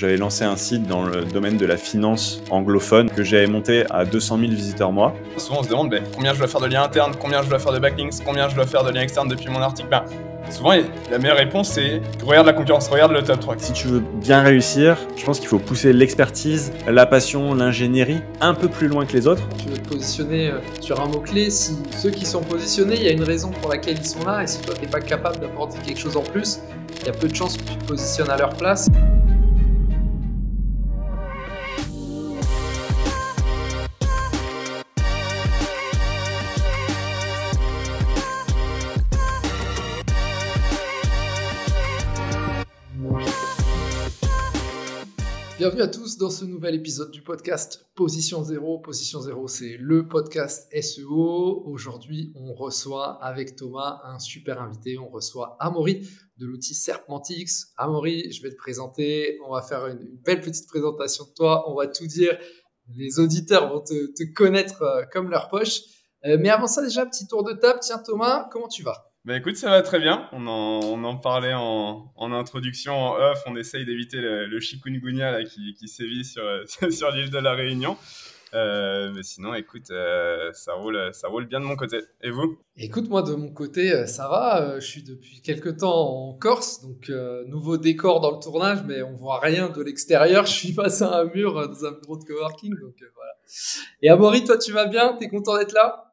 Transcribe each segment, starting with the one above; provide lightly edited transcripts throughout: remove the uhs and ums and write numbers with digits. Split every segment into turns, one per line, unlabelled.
J'avais lancé un site dans le domaine de la finance anglophone que j'avais monté à 200 000 visiteurs mois.
Souvent on se demande combien je dois faire de liens internes, combien je dois faire de backlinks, combien je dois faire de liens externes depuis mon article. Souvent la meilleure réponse c'est regarde la concurrence, regarde le top 3.
Si tu veux bien réussir, je pense qu'il faut pousser l'expertise, la passion, l'ingénierie un peu plus loin que les autres.
Tu veux te positionner sur un mot-clé, si ceux qui sont positionnés, il y a une raison pour laquelle ils sont là, et si toi t'es pas capable d'apporter quelque chose en plus, il y a peu de chances que tu te positionnes à leur place. Bienvenue à tous dans ce nouvel épisode du podcast Position Zéro. Position Zéro, c'est le podcast SEO. Aujourd'hui, on reçoit avec Thomas un super invité. On reçoit Amaury de l'outil Serpmentix. Amaury, je vais te présenter. On va faire une belle petite présentation de toi. On va tout dire. Les auditeurs vont te connaître comme leur poche. Mais avant ça, déjà, petit tour de table. Tiens, Thomas, comment tu vas ?
Écoute, ça va très bien. On en parlait en introduction, en off. On essaye d'éviter le chikungunya là, qui sévit sur l'île de la Réunion. Mais sinon, écoute, ça roule bien de mon côté. Et vous ?
Écoute, moi, de mon côté, ça va. Je suis depuis quelques temps en Corse, donc nouveau décor dans le tournage, mais on voit rien de l'extérieur. Je suis face à un mur dans un bureau de coworking, donc voilà. Et Amaury, toi, tu vas bien ? T'es content d'être là ?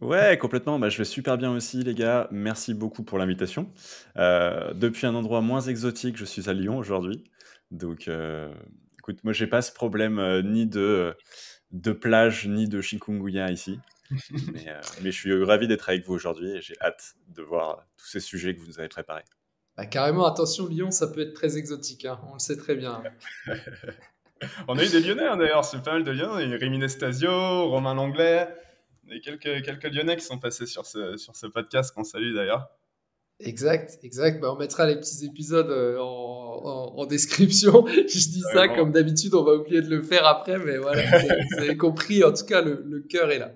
Ouais, complètement. Je vais super bien aussi, les gars. Merci beaucoup pour l'invitation. Depuis un endroit moins exotique, je suis à Lyon aujourd'hui. Donc, écoute, moi, j'ai pas ce problème ni de plage, ni de chikungunya ici. Mais je suis ravi d'être avec vous aujourd'hui et j'ai hâte de voir tous ces sujets que vous nous avez préparés.
Carrément, attention, Lyon, ça peut être très exotique. On le sait très bien.
On a eu des Lyonnais, d'ailleurs. C'est pas mal de Lyonnais. Il y a eu Rémi Nestasio, Romain Langlais. Il y a quelques Lyonnais qui sont passés sur ce podcast qu'on salue d'ailleurs.
Exact. On mettra les petits épisodes en description. Je dis ça, comme d'habitude, on va oublier de le faire après, mais voilà, vous avez compris, en tout cas, le cœur est là.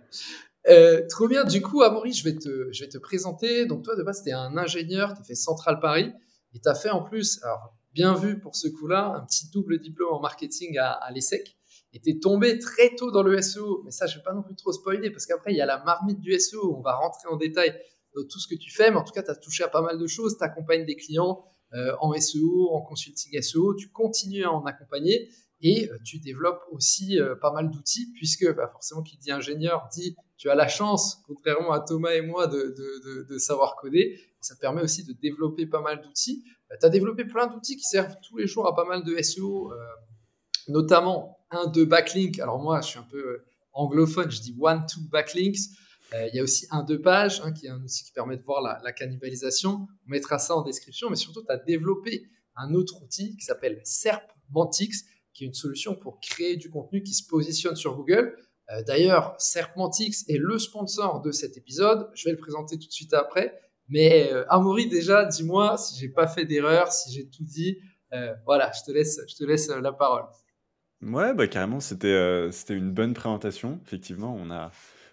Trop bien, du coup, Amaury, je vais te présenter. Donc toi, de base, tu es un ingénieur, tu as fait Central Paris, et tu as fait en plus, alors bien vu pour ce coup-là, un petit double diplôme en marketing à l'ESSEC. Et t'es tombé très tôt dans le SEO, mais ça, je vais pas non plus trop spoiler, parce qu'après, il y a la marmite du SEO, on va rentrer en détail dans tout ce que tu fais, mais en tout cas, tu as touché à pas mal de choses, tu accompagnes des clients en SEO, en consulting SEO, tu continues à en accompagner, et tu développes aussi pas mal d'outils, puisque forcément, qui dit ingénieur, dit tu as la chance, contrairement à Thomas et moi, de savoir coder, ça te permet aussi de développer pas mal d'outils. Tu as développé plein d'outils qui servent tous les jours à pas mal de SEO, notamment un de backlink. Alors moi, je suis un peu anglophone, je dis one-to backlinks. Il y a aussi un de page, qui est un outil qui permet de voir la cannibalisation. On mettra ça en description, mais surtout, tu as développé un autre outil qui s'appelle Serpmentix, qui est une solution pour créer du contenu qui se positionne sur Google. D'ailleurs, Serpmentix est le sponsor de cet épisode. Je vais le présenter tout de suite après. Mais Amaury, déjà, dis-moi si j'ai pas fait d'erreur, si j'ai tout dit. Voilà, je te laisse la parole.
Ouais, carrément, c'était une bonne présentation. Effectivement,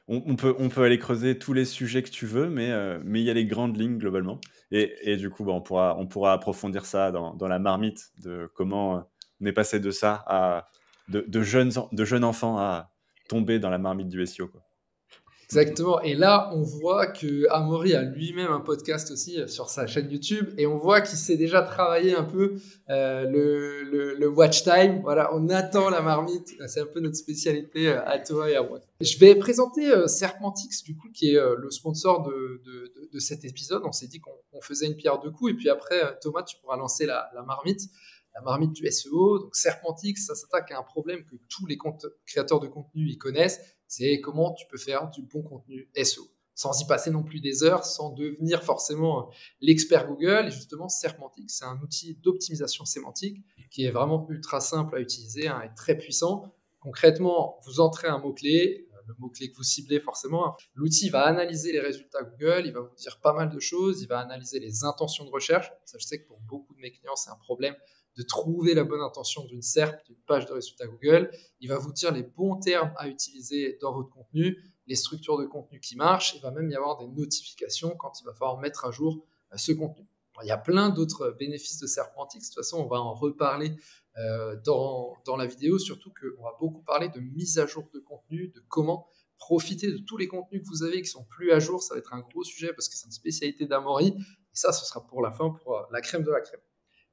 on peut aller creuser tous les sujets que tu veux, mais il y a les grandes lignes globalement. Et du coup, on pourra approfondir ça dans la marmite de comment on est passé de ça à de jeunes enfants à tomber dans la marmite du SEO, quoi.
Exactement. Et là, on voit que Amaury a lui-même un podcast aussi sur sa chaîne YouTube, et on voit qu'il s'est déjà travaillé un peu le watch time. Voilà, on attend la marmite. C'est un peu notre spécialité à toi et à moi. Je vais présenter Serpmentix, du coup, qui est le sponsor de cet épisode. On s'est dit qu'on faisait une pierre deux coups, et puis après, Thomas, tu pourras lancer la marmite. La marmite du SEO. Donc Serpmentix, ça s'attaque à un problème que tous les créateurs de contenu y connaissent, c'est comment tu peux faire du bon contenu SEO, sans y passer non plus des heures, sans devenir forcément l'expert Google. Et justement, Serpmentix, c'est un outil d'optimisation sémantique qui est vraiment ultra simple à utiliser, et très puissant. Concrètement, vous entrez un mot-clé, le mot-clé que vous ciblez forcément. L'outil va analyser les résultats Google, il va vous dire pas mal de choses, il va analyser les intentions de recherche. Ça, je sais que pour beaucoup de mes clients, c'est un problème de trouver la bonne intention d'une SERP, d'une page de résultats Google. Il va vous dire les bons termes à utiliser dans votre contenu, les structures de contenu qui marchent. Il va même y avoir des notifications quand il va falloir mettre à jour ce contenu. Il y a plein d'autres bénéfices de Serpentix. De toute façon, on va en reparler dans la vidéo, surtout qu'on va beaucoup parler de mise à jour de contenu, de comment profiter de tous les contenus que vous avez qui sont plus à jour. Ça va être un gros sujet parce que c'est une spécialité d'Amaury. Et ça, ce sera pour la fin, pour la crème de la crème.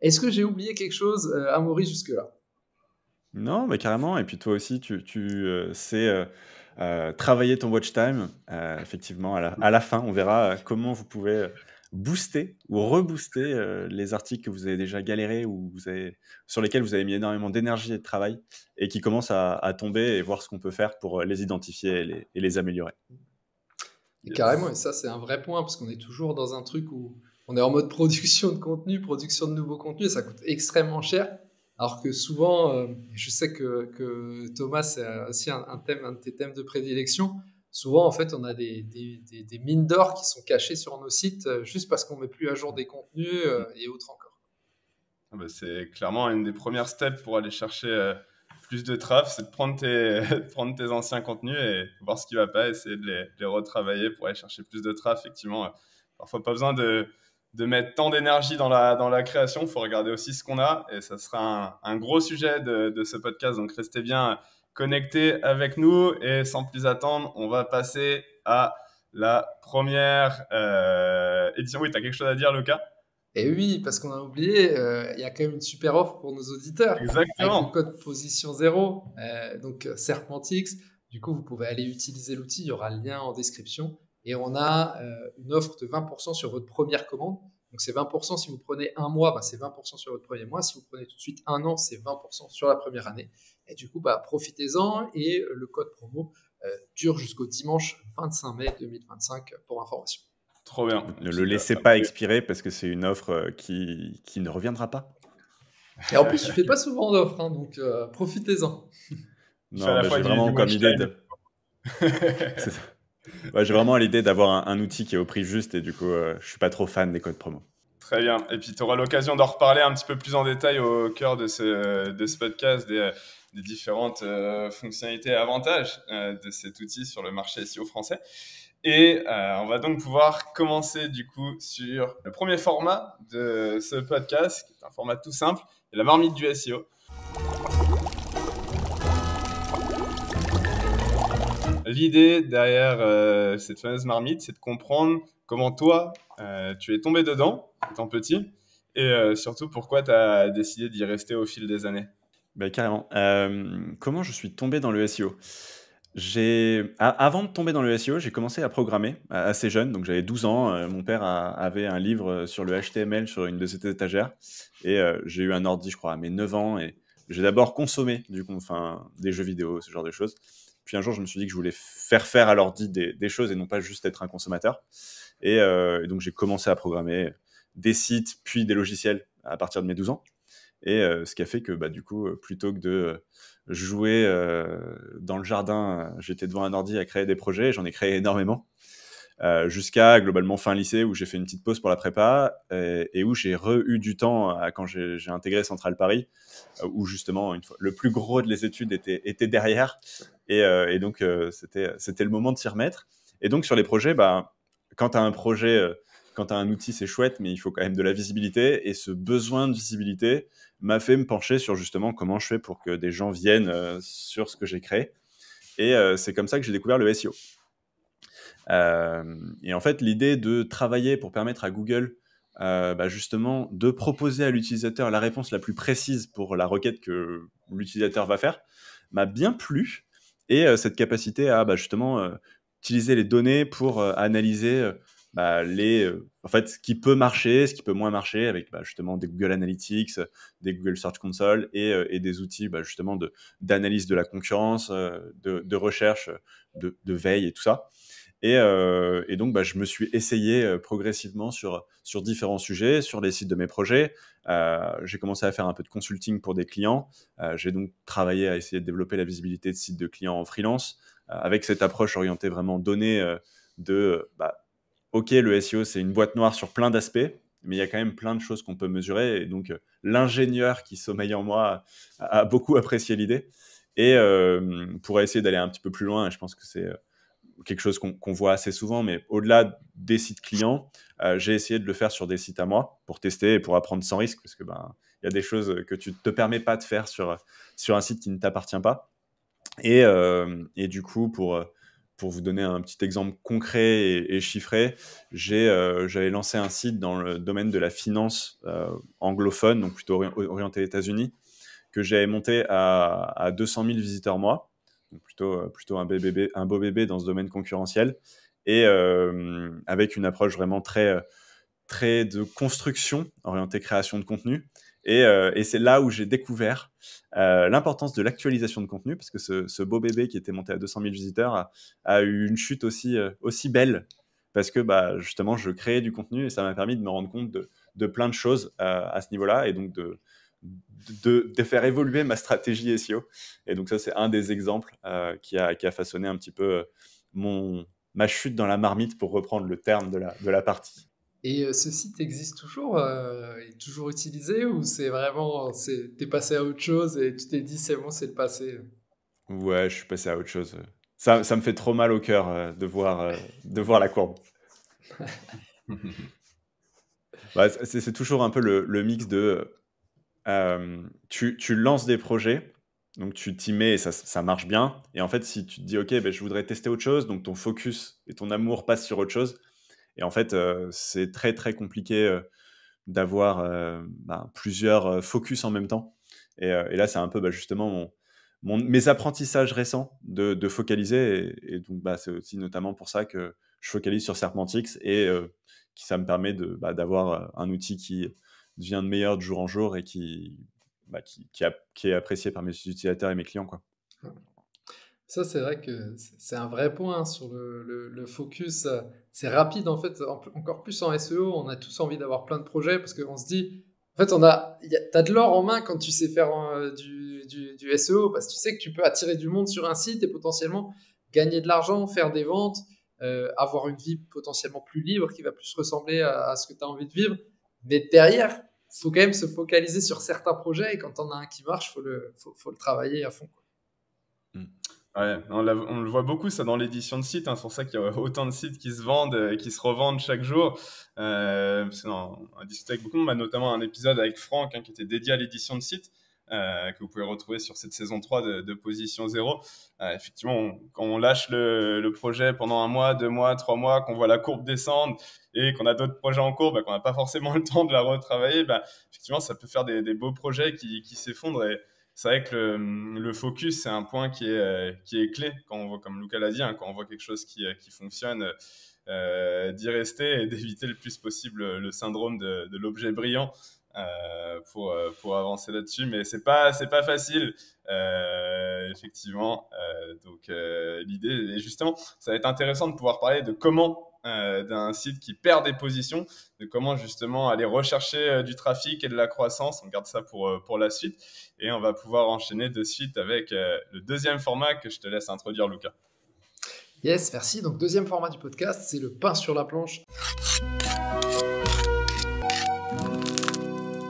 Est-ce que j'ai oublié quelque chose, Amaury, jusque-là?
Non, mais carrément. Et puis toi aussi, tu sais travailler ton watch time. Effectivement, à la fin, on verra comment vous pouvez booster ou rebooster les articles que vous avez déjà galéré ou sur lesquels vous avez mis énormément d'énergie et de travail et qui commencent à tomber et voir ce qu'on peut faire pour les identifier et les améliorer.
Et carrément, et ça, c'est un vrai point parce qu'on est toujours dans un truc où on est en mode production de contenu, production de nouveaux contenus, et ça coûte extrêmement cher. Alors que souvent, je sais que Thomas, c'est aussi un de tes thèmes de prédilection. Souvent, en fait, on a des mines d'or qui sont cachées sur nos sites juste parce qu'on met plus à jour des contenus et autres encore.
C'est clairement une des premières steps pour aller chercher plus de traf, c'est de prendre tes anciens contenus et voir ce qui ne va pas, essayer de les retravailler pour aller chercher plus de traf. Effectivement, parfois pas besoin de mettre tant d'énergie dans la création, il faut regarder aussi ce qu'on a et ça sera un gros sujet de ce podcast, donc restez bien connectés avec nous et sans plus attendre, on va passer à la première édition. Oui, tu as quelque chose à dire, Lucas?
Et oui, parce qu'on a oublié, il y a quand même une super offre pour nos auditeurs.
Exactement.
Avec le code position 0, donc Serpentix. Du coup, vous pouvez aller utiliser l'outil, il y aura le lien en description. Et on a une offre de 20% sur votre première commande. Donc c'est 20% si vous prenez un mois, c'est 20% sur votre premier mois. Si vous prenez tout de suite un an, c'est 20% sur la première année. Et du coup, profitez-en. Et le code promo dure jusqu'au dimanche 25 mai 2025 pour information.
Trop bien.
Ne le laissez pas expirer parce que c'est une offre qui ne reviendra pas.
Et en plus, tu fais pas souvent d'offres, hein, donc profitez-en.
Non, j'ai vraiment comme idée de... j'ai vraiment l'idée d'avoir un outil qui est au prix juste et du coup, je suis pas trop fan des codes promo.
Très bien. Et puis, tu auras l'occasion d'en reparler un petit peu plus en détail au cœur de ce podcast, des différentes fonctionnalités et avantages de cet outil sur le marché SEO français. Et on va donc pouvoir commencer du coup sur le premier format de ce podcast, qui est un format tout simple, la marmite du SEO. L'idée derrière cette fameuse marmite, c'est de comprendre comment toi, tu es tombé dedans, étant petit, et surtout pourquoi tu as décidé d'y rester au fil des années.
Carrément. Comment je suis tombé dans le SEO ? Avant de tomber dans le SEO, j'ai commencé à programmer assez jeune, donc j'avais 12 ans. Mon père avait un livre sur le HTML sur une de ses étagères et j'ai eu un ordi, je crois, à mes 9 ans et j'ai d'abord consommé des jeux vidéo, ce genre de choses. Puis un jour, je me suis dit que je voulais faire à l'ordi des choses et non pas juste être un consommateur. Et donc, j'ai commencé à programmer des sites, puis des logiciels à partir de mes 12 ans. Et ce qui a fait que, du coup, plutôt que de jouer dans le jardin, j'étais devant un ordi à créer des projets. J'en ai créé énormément. Jusqu'à globalement fin lycée où j'ai fait une petite pause pour la prépa et où j'ai eu du temps quand j'ai intégré Centrale Paris où justement le plus gros de les études était derrière et donc c'était le moment de s'y remettre. Et donc sur les projets, quand tu as un projet, quand tu as un outil, c'est chouette, mais il faut quand même de la visibilité et ce besoin de visibilité m'a fait me pencher sur justement comment je fais pour que des gens viennent sur ce que j'ai créé. Et c'est comme ça que j'ai découvert le SEO. Et en fait, l'idée de travailler pour permettre à Google justement de proposer à l'utilisateur la réponse la plus précise pour la requête que l'utilisateur va faire m'a bien plu. Et cette capacité à justement utiliser les données pour analyser en fait, ce qui peut marcher, ce qui peut moins marcher avec justement des Google Analytics, des Google Search Console et des outils justement d'analyse de la concurrence, de recherche, de veille et tout ça. Et donc, je me suis essayé progressivement sur différents sujets, sur les sites de mes projets. J'ai commencé à faire un peu de consulting pour des clients. J'ai donc travaillé à essayer de développer la visibilité de sites de clients en freelance, avec cette approche orientée vraiment données OK, le SEO, c'est une boîte noire sur plein d'aspects, mais il y a quand même plein de choses qu'on peut mesurer. Et donc, l'ingénieur qui sommeille en moi a beaucoup apprécié l'idée. Et pour essayer d'aller un petit peu plus loin, je pense que c'est quelque chose qu'on voit assez souvent, mais au-delà des sites clients, j'ai essayé de le faire sur des sites à moi pour tester et pour apprendre sans risque, parce que Il y a des choses que tu ne te permets pas de faire sur un site qui ne t'appartient pas. Et du coup, pour vous donner un petit exemple concret et chiffré, j'avais lancé un site dans le domaine de la finance anglophone, donc plutôt orienté États-Unis, que j'avais monté à 200 000 visiteurs mois, donc plutôt un beau bébé dans ce domaine concurrentiel, et avec une approche vraiment très de construction, orientée création de contenu. Et c'est là où j'ai découvert l'importance de l'actualisation de contenu, parce que ce beau bébé qui était monté à 200 000 visiteurs a eu une chute aussi belle, parce que justement, je créais du contenu et ça m'a permis de me rendre compte de plein de choses à ce niveau-là, et donc de faire évoluer ma stratégie SEO. Et donc ça, c'est un des exemples qui a façonné un petit peu ma chute dans la marmite, pour reprendre le terme de la partie.
Et ce site existe toujours, est toujours utilisé, ou c'est vraiment, t'es passé à autre chose et tu t'es dit c'est bon, c'est le passé?
Ouais, je suis passé à autre chose. Ça me fait trop mal au cœur de voir la courbe. C'est toujours un peu le mix de tu lances des projets, donc tu t'y mets et ça marche bien. Et en fait, si tu te dis, OK, je voudrais tester autre chose, donc ton focus et ton amour passent sur autre chose. Et en fait, c'est très, très compliqué d'avoir plusieurs focus en même temps. Et là, c'est un peu justement mes apprentissages récents de focaliser. Et donc, c'est aussi notamment pour ça que je focalise sur Serpentix, et ça me permet d'avoir un outil qui devient de meilleur de jour en jour et qui est apprécié par mes utilisateurs et mes clients, quoi.
Ça, c'est vrai que c'est un vrai point sur le focus. C'est rapide, en fait, encore plus en SEO. On a tous envie d'avoir plein de projets parce qu'on se dit, en fait, t'as de l'or en main quand tu sais faire du SEO, parce que tu sais que tu peux attirer du monde sur un site et potentiellement gagner de l'argent, faire des ventes, avoir une vie potentiellement plus libre qui va plus ressembler à ce que tu as envie de vivre. Mais derrière, il faut quand même se focaliser sur certains projets, et quand on a un qui marche, faut le travailler à fond, quoi.
Ouais, on le voit beaucoup ça dans l'édition de sites, hein. C'est pour ça qu'il y a autant de sites qui se vendent et qui se revendent chaque jour. On a discuté avec beaucoup de monde, notamment un épisode avec Franck, qui était dédié à l'édition de sites, que vous pouvez retrouver sur cette saison 3 de Position Zéro. Effectivement, quand on lâche le projet pendant 1 mois, 2 mois, 3 mois, qu'on voit la courbe descendre et qu'on a d'autres projets en cours, qu'on n'a pas forcément le temps de la retravailler, effectivement, ça peut faire des beaux projets qui s'effondrent. Et c'est vrai que le focus, c'est un point qui est clé quand on voit, comme Lucas l'a dit, quand on voit quelque chose qui fonctionne, d'y rester et d'éviter le plus possible le syndrome de l'objet brillant pour avancer là-dessus. Mais c'est pas facile, effectivement. Donc l'idée, et justement, ça va être intéressant de pouvoir parler de comment d'un site qui perd des positions, de comment justement aller rechercher du trafic et de la croissance. On garde ça pour la suite, et on va pouvoir enchaîner de suite avec le deuxième format que je te laisse introduire, Lucas.
Yes, merci. Donc, deuxième format du podcast, c'est le pain sur la planche.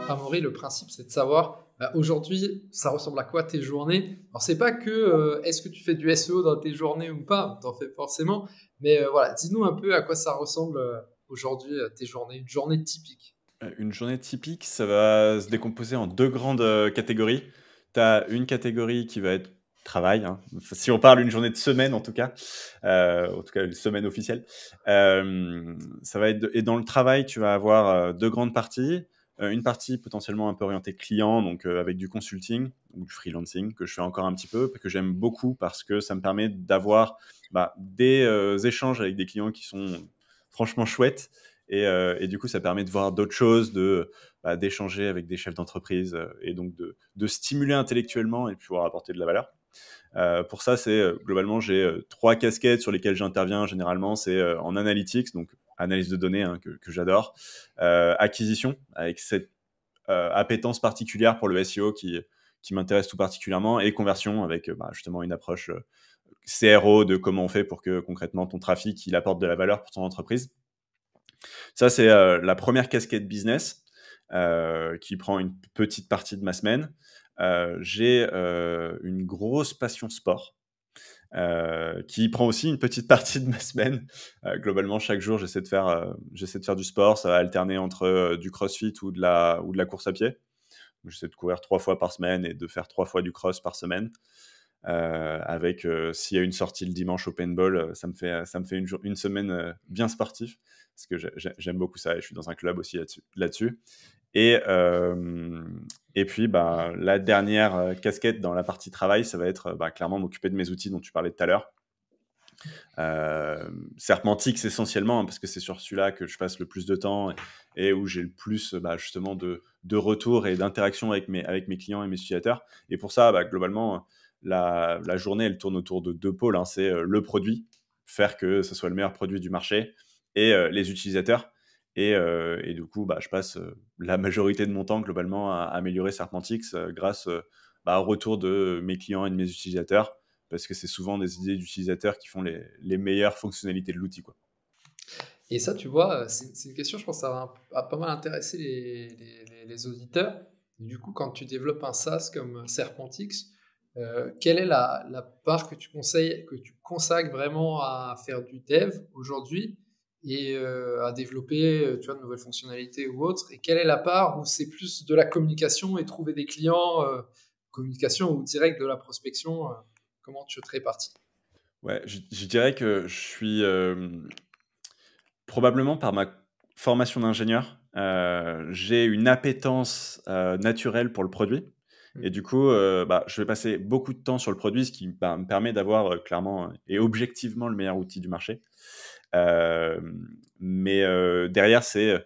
Amaury, le principe, c'est de savoir aujourd'hui, ça ressemble à quoi tes journées. Alors, c'est pas que est-ce que tu fais du SEO dans tes journées ou pas, t'en fais forcément, mais voilà, dis-nous un peu à quoi ça ressemble aujourd'hui tes journées, une journée typique.
Une journée typique, ça va se décomposer en 2 grandes catégories. Tu as une catégorie qui va être travail, hein. Si on parle d'une journée de semaine en tout cas une semaine officielle, ça va être et dans le travail, tu vas avoir 2 grandes parties. Une partie potentiellement un peu orientée client, donc avec du consulting ou du freelancing, que je fais encore un petit peu, que j'aime beaucoup parce que ça me permet d'avoir des échanges avec des clients qui sont franchement chouettes. Et du coup, ça permet de voir d'autres choses, d'échanger avec des chefs d'entreprise et donc de stimuler intellectuellement et de pouvoir apporter de la valeur. Pour ça, globalement, j'ai 3 casquettes sur lesquelles j'interviens généralement. C'est en analytics, donc analyse de données, que j'adore, acquisition, avec cette appétence particulière pour le SEO qui m'intéresse tout particulièrement, et conversion avec justement une approche CRO de comment on fait pour que concrètement ton trafic il apporte de la valeur pour ton entreprise. Ça, c'est la première casquette business qui prend une petite partie de ma semaine. J'ai une grosse passion sport qui prend aussi une petite partie de ma semaine. Globalement, chaque jour, j'essaie de faire du sport. Ça va alterner entre du crossfit ou de la course à pied. j'essaie de courir 3 fois par semaine et de faire 3 fois du cross par semaine. Avec s'il y a une sortie le dimanche au paintball, ça me fait une semaine bien sportive, parce que j'aime beaucoup ça et je suis dans un club aussi là-dessus. Et puis la dernière casquette dans la partie travail, ça va être clairement m'occuper de mes outils dont tu parlais tout à l'heure. Serpentix essentiellement, parce que c'est sur celui-là que je passe le plus de temps et où j'ai le plus justement de retours et d'interactions avec mes clients et mes utilisateurs. Et pour ça, globalement, la journée, elle tourne autour de 2 pôles. C'est le produit, faire que ce soit le meilleur produit du marché, et les utilisateurs. Et du coup, je passe la majorité de mon temps globalement à améliorer Serpentix grâce au retour de mes clients et de mes utilisateurs, parce que c'est souvent des idées d'utilisateurs qui font les meilleures fonctionnalités de l'outil, quoi.
Et ça, tu vois, c'est une question, je pense, ça va pas mal intéresser les auditeurs. Du coup, quand tu développes un SaaS comme Serpentix, quelle est la part que tu consacres vraiment à faire du dev aujourd'hui et à développer tu vois, de nouvelles fonctionnalités ou autres? Et quelle est la part où c'est plus de la communication et trouver des clients, communication ou direct de la prospection? Comment tu te répartis?
Ouais, je dirais que je suis probablement par ma formation d'ingénieur, j'ai une appétence naturelle pour le produit. Et du coup, je vais passer beaucoup de temps sur le produit, ce qui me permet d'avoir clairement et objectivement le meilleur outil du marché. Mais derrière, c'est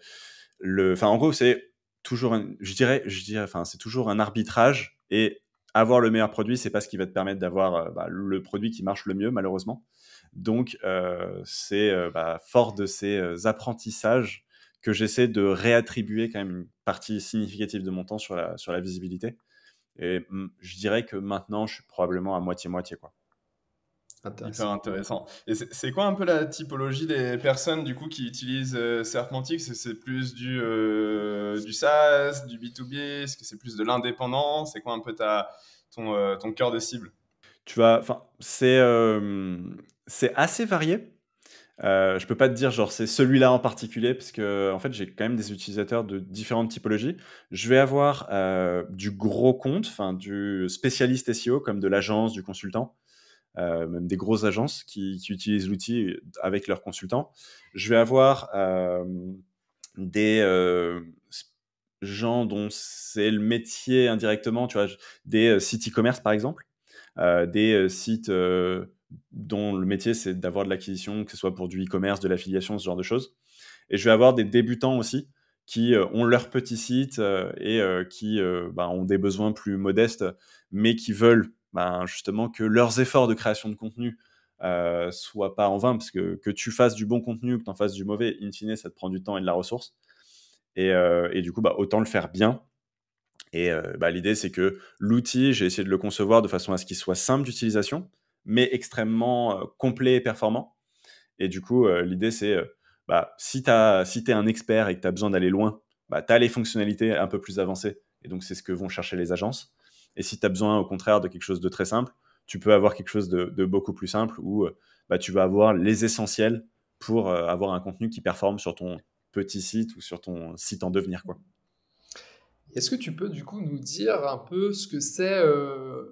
en gros, c'est toujours c'est toujours un arbitrage, et avoir le meilleur produit, c'est pas ce qui va te permettre d'avoir le produit qui marche le mieux, malheureusement. Donc, c'est fort de ces apprentissages que j'essaie de réattribuer quand même une partie significative de mon temps sur la visibilité. Et je dirais que maintenant, je suis probablement à moitié-moitié, quoi.
Hyper intéressant. Et c'est quoi un peu la typologie des personnes du coup qui utilisent Serpentix? C'est plus du SaaS, du B2B? Est-ce que c'est plus de l'indépendant? C'est quoi un peu ton cœur de cible?
C'est assez varié. Je peux pas te dire genre c'est celui-là en particulier, parce que en fait j'ai quand même des utilisateurs de différentes typologies. Je vais avoir du gros compte, enfin du spécialiste SEO, comme de l'agence, du consultant, même des grosses agences qui utilisent l'outil avec leurs consultants. Je vais avoir des gens dont c'est le métier indirectement, tu vois, des sites e-commerce par exemple, des sites dont le métier c'est d'avoir de l'acquisition, que ce soit pour du e-commerce, de l'affiliation, ce genre de choses. Et je vais avoir des débutants aussi qui ont leur petit site et qui ont des besoins plus modestes, mais qui veulent justement que leurs efforts de création de contenu soient pas en vain, parce que tu fasses du bon contenu ou que tu en fasses du mauvais, in fine, ça te prend du temps et de la ressource. Et du coup, autant le faire bien. Et l'idée, c'est que l'outil, j'ai essayé de le concevoir de façon à ce qu'il soit simple d'utilisation, mais extrêmement complet et performant. Et du coup, l'idée, c'est si tu es un expert et que tu as besoin d'aller loin, tu as les fonctionnalités un peu plus avancées. Et donc, c'est ce que vont chercher les agences. Et si tu as besoin, au contraire, de quelque chose de très simple, tu peux avoir quelque chose de beaucoup plus simple où tu vas avoir les essentiels pour avoir un contenu qui performe sur ton petit site ou sur ton site en devenir, quoi.
Est-ce que tu peux du coup nous dire un peu ce que c'est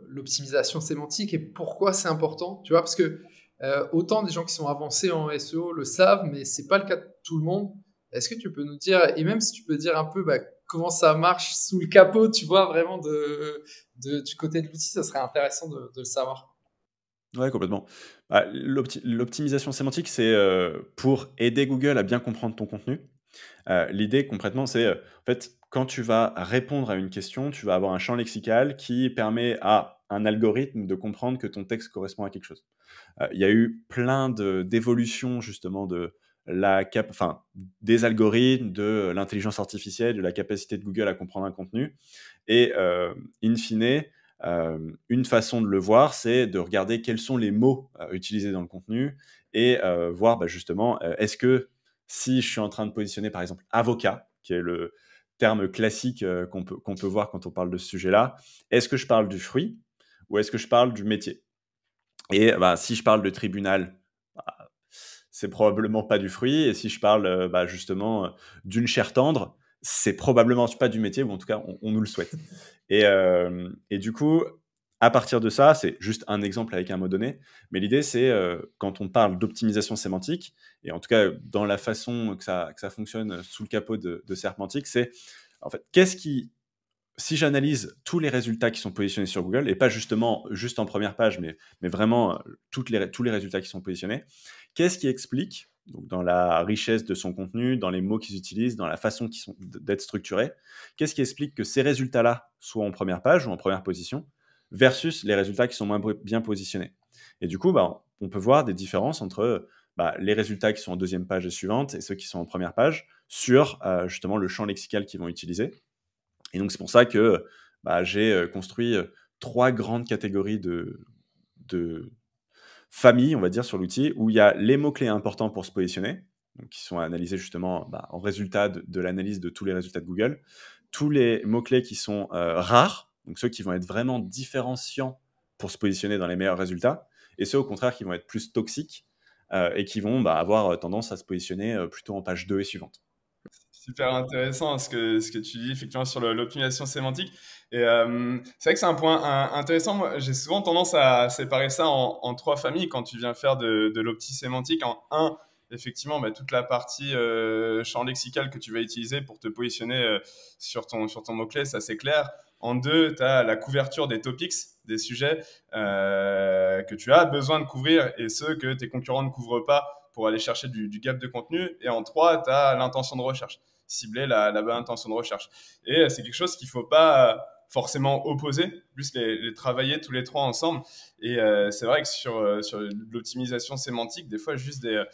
l'optimisation sémantique et pourquoi c'est important? Tu vois, parce que autant des gens qui sont avancés en SEO le savent, mais c'est pas le cas de tout le monde. Est-ce que tu peux nous dire, et même si tu peux dire un peu comment ça marche sous le capot, tu vois, vraiment du côté de l'outil, ça serait intéressant de le savoir.
Ouais, complètement. L'optimisation sémantique, c'est pour aider Google à bien comprendre ton contenu. L'idée concrètement, c'est en fait, quand tu vas répondre à une question, tu vas avoir un champ lexical qui permet à un algorithme de comprendre que ton texte correspond à quelque chose. Il y a eu plein d'évolutions justement des algorithmes, de l'intelligence artificielle, de la capacité de Google à comprendre un contenu. Et in fine, une façon de le voir, c'est de regarder quels sont les mots utilisés dans le contenu et voir justement, est-ce que si je suis en train de positionner par exemple avocat, qui est le terme classique qu'on peut voir quand on parle de ce sujet-là, est-ce que je parle du fruit ou est-ce que je parle du métier? Et si je parle de tribunal, c'est probablement pas du fruit. Et si je parle justement d'une chair tendre, c'est probablement pas du métier, ou en tout cas, on nous le souhaite. Et du coup, à partir de ça, c'est juste un exemple avec un mot donné, mais l'idée, c'est quand on parle d'optimisation sémantique, et en tout cas, dans la façon que ça fonctionne sous le capot de Serpmantic, c'est en fait, si j'analyse tous les résultats qui sont positionnés sur Google, et pas justement juste en première page, mais vraiment tous les résultats qui sont positionnés, qu'est-ce qui explique, donc dans la richesse de son contenu, dans les mots qu'ils utilisent, dans la façon d'être structurés, qu'est-ce qui explique que ces résultats-là soient en première page ou en première position, versus les résultats qui sont moins bien positionnés. Et du coup, on peut voir des différences entre les résultats qui sont en deuxième page et suivante et ceux qui sont en première page sur justement le champ lexical qu'ils vont utiliser. Et donc, c'est pour ça que j'ai construit 3 grandes catégories de familles, on va dire, sur l'outil, où il y a les mots-clés importants pour se positionner, donc qui sont analysés justement en résultat de l'analyse de tous les résultats de Google, tous les mots-clés qui sont rares, donc ceux qui vont être vraiment différenciants pour se positionner dans les meilleurs résultats, et ceux au contraire qui vont être plus toxiques et qui vont avoir tendance à se positionner plutôt en page 2 et suivante.
Super intéressant ce que tu dis effectivement sur l'optimisation sémantique. Et c'est vrai que c'est un point intéressant. Moi, j'ai souvent tendance à séparer ça en 3 familles quand tu viens faire de l'opti sémantique. En 1, effectivement, toute la partie champ lexical que tu vas utiliser pour te positionner sur ton mot-clé, ça c'est clair. En 2, tu as la couverture des topics, des sujets que tu as besoin de couvrir et ceux que tes concurrents ne couvrent pas pour aller chercher du gap de contenu. Et en 3, tu as l'intention de recherche, cibler la bonne intention de recherche. Et c'est quelque chose qu'il ne faut pas forcément opposer, plus les travailler tous les 3 ensemble. Et c'est vrai que sur l'optimisation sémantique, des fois, juste de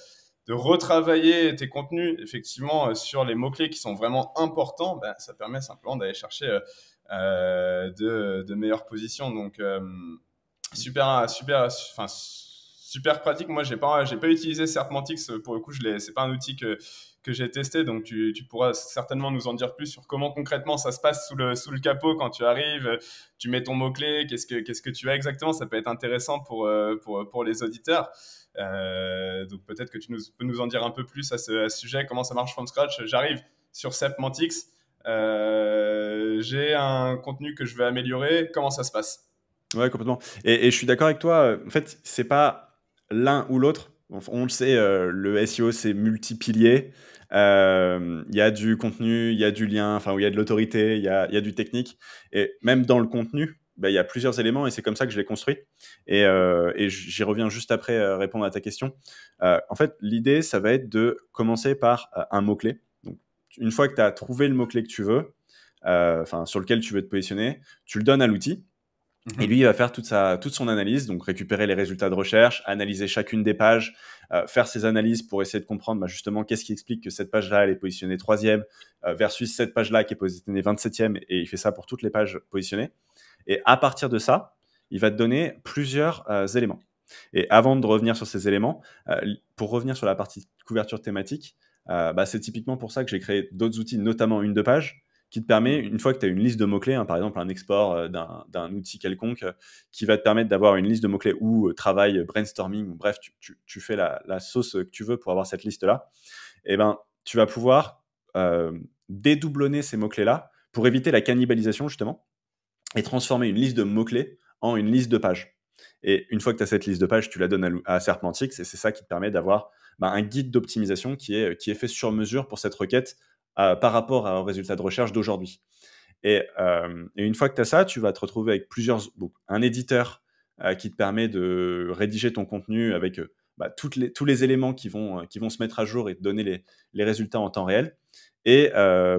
retravailler tes contenus, effectivement, sur les mots-clés qui sont vraiment importants, ça permet simplement d'aller chercher de meilleures positions. Donc, super pratique. Moi, j'ai pas utilisé Serpmantic pour le coup. C'est pas un outil que j'ai testé, donc tu pourras certainement nous en dire plus sur comment concrètement ça se passe sous le capot quand tu arrives. Tu mets ton mot clé. Qu'est-ce que tu as exactement? Ça peut être intéressant pour les auditeurs. Donc peut-être que tu peux nous en dire un peu plus à ce sujet. Comment ça marche from scratch? J'arrive sur Serpmantic. J'ai un contenu que je veux améliorer. Comment ça se passe?
Ouais, complètement. Et je suis d'accord avec toi. En fait, c'est pas l'un ou l'autre. On le sait, le SEO, c'est multipilier. Il y a du contenu, il y a du lien, il y a de l'autorité, il y a du technique. Et même dans le contenu, il y a plusieurs éléments et c'est comme ça que je l'ai construit. Et j'y reviens juste après répondre à ta question. En fait, l'idée, ça va être de commencer par un mot-clé. Donc, une fois que tu as trouvé le mot-clé que tu veux, sur lequel tu veux te positionner, tu le donnes à l'outil. Et lui, il va faire toute son analyse, donc récupérer les résultats de recherche, analyser chacune des pages, faire ses analyses pour essayer de comprendre justement qu'est-ce qui explique que cette page-là, elle est positionnée 3e versus cette page-là qui est positionnée 27e, et il fait ça pour toutes les pages positionnées. Et à partir de ça, il va te donner plusieurs éléments. Et avant de revenir sur ces éléments, pour revenir sur la partie couverture thématique, c'est typiquement pour ça que j'ai créé d'autres outils, notamment une de page, qui te permet, une fois que tu as une liste de mots-clés, par exemple un export d'un outil quelconque, qui va te permettre d'avoir une liste de mots-clés ou travail brainstorming, ou bref, tu fais la sauce que tu veux pour avoir cette liste-là, et tu vas pouvoir dédoublonner ces mots-clés-là pour éviter la cannibalisation, justement, et transformer une liste de mots-clés en une liste de pages. Et une fois que tu as cette liste de pages, tu la donnes à Serpmantic, et c'est ça qui te permet d'avoir un guide d'optimisation qui est fait sur mesure pour cette requête par rapport au résultat de recherche d'aujourd'hui. Et une fois que tu as ça, tu vas te retrouver avec un éditeur qui te permet de rédiger ton contenu avec tous les éléments qui vont se mettre à jour et te donner les résultats en temps réel, et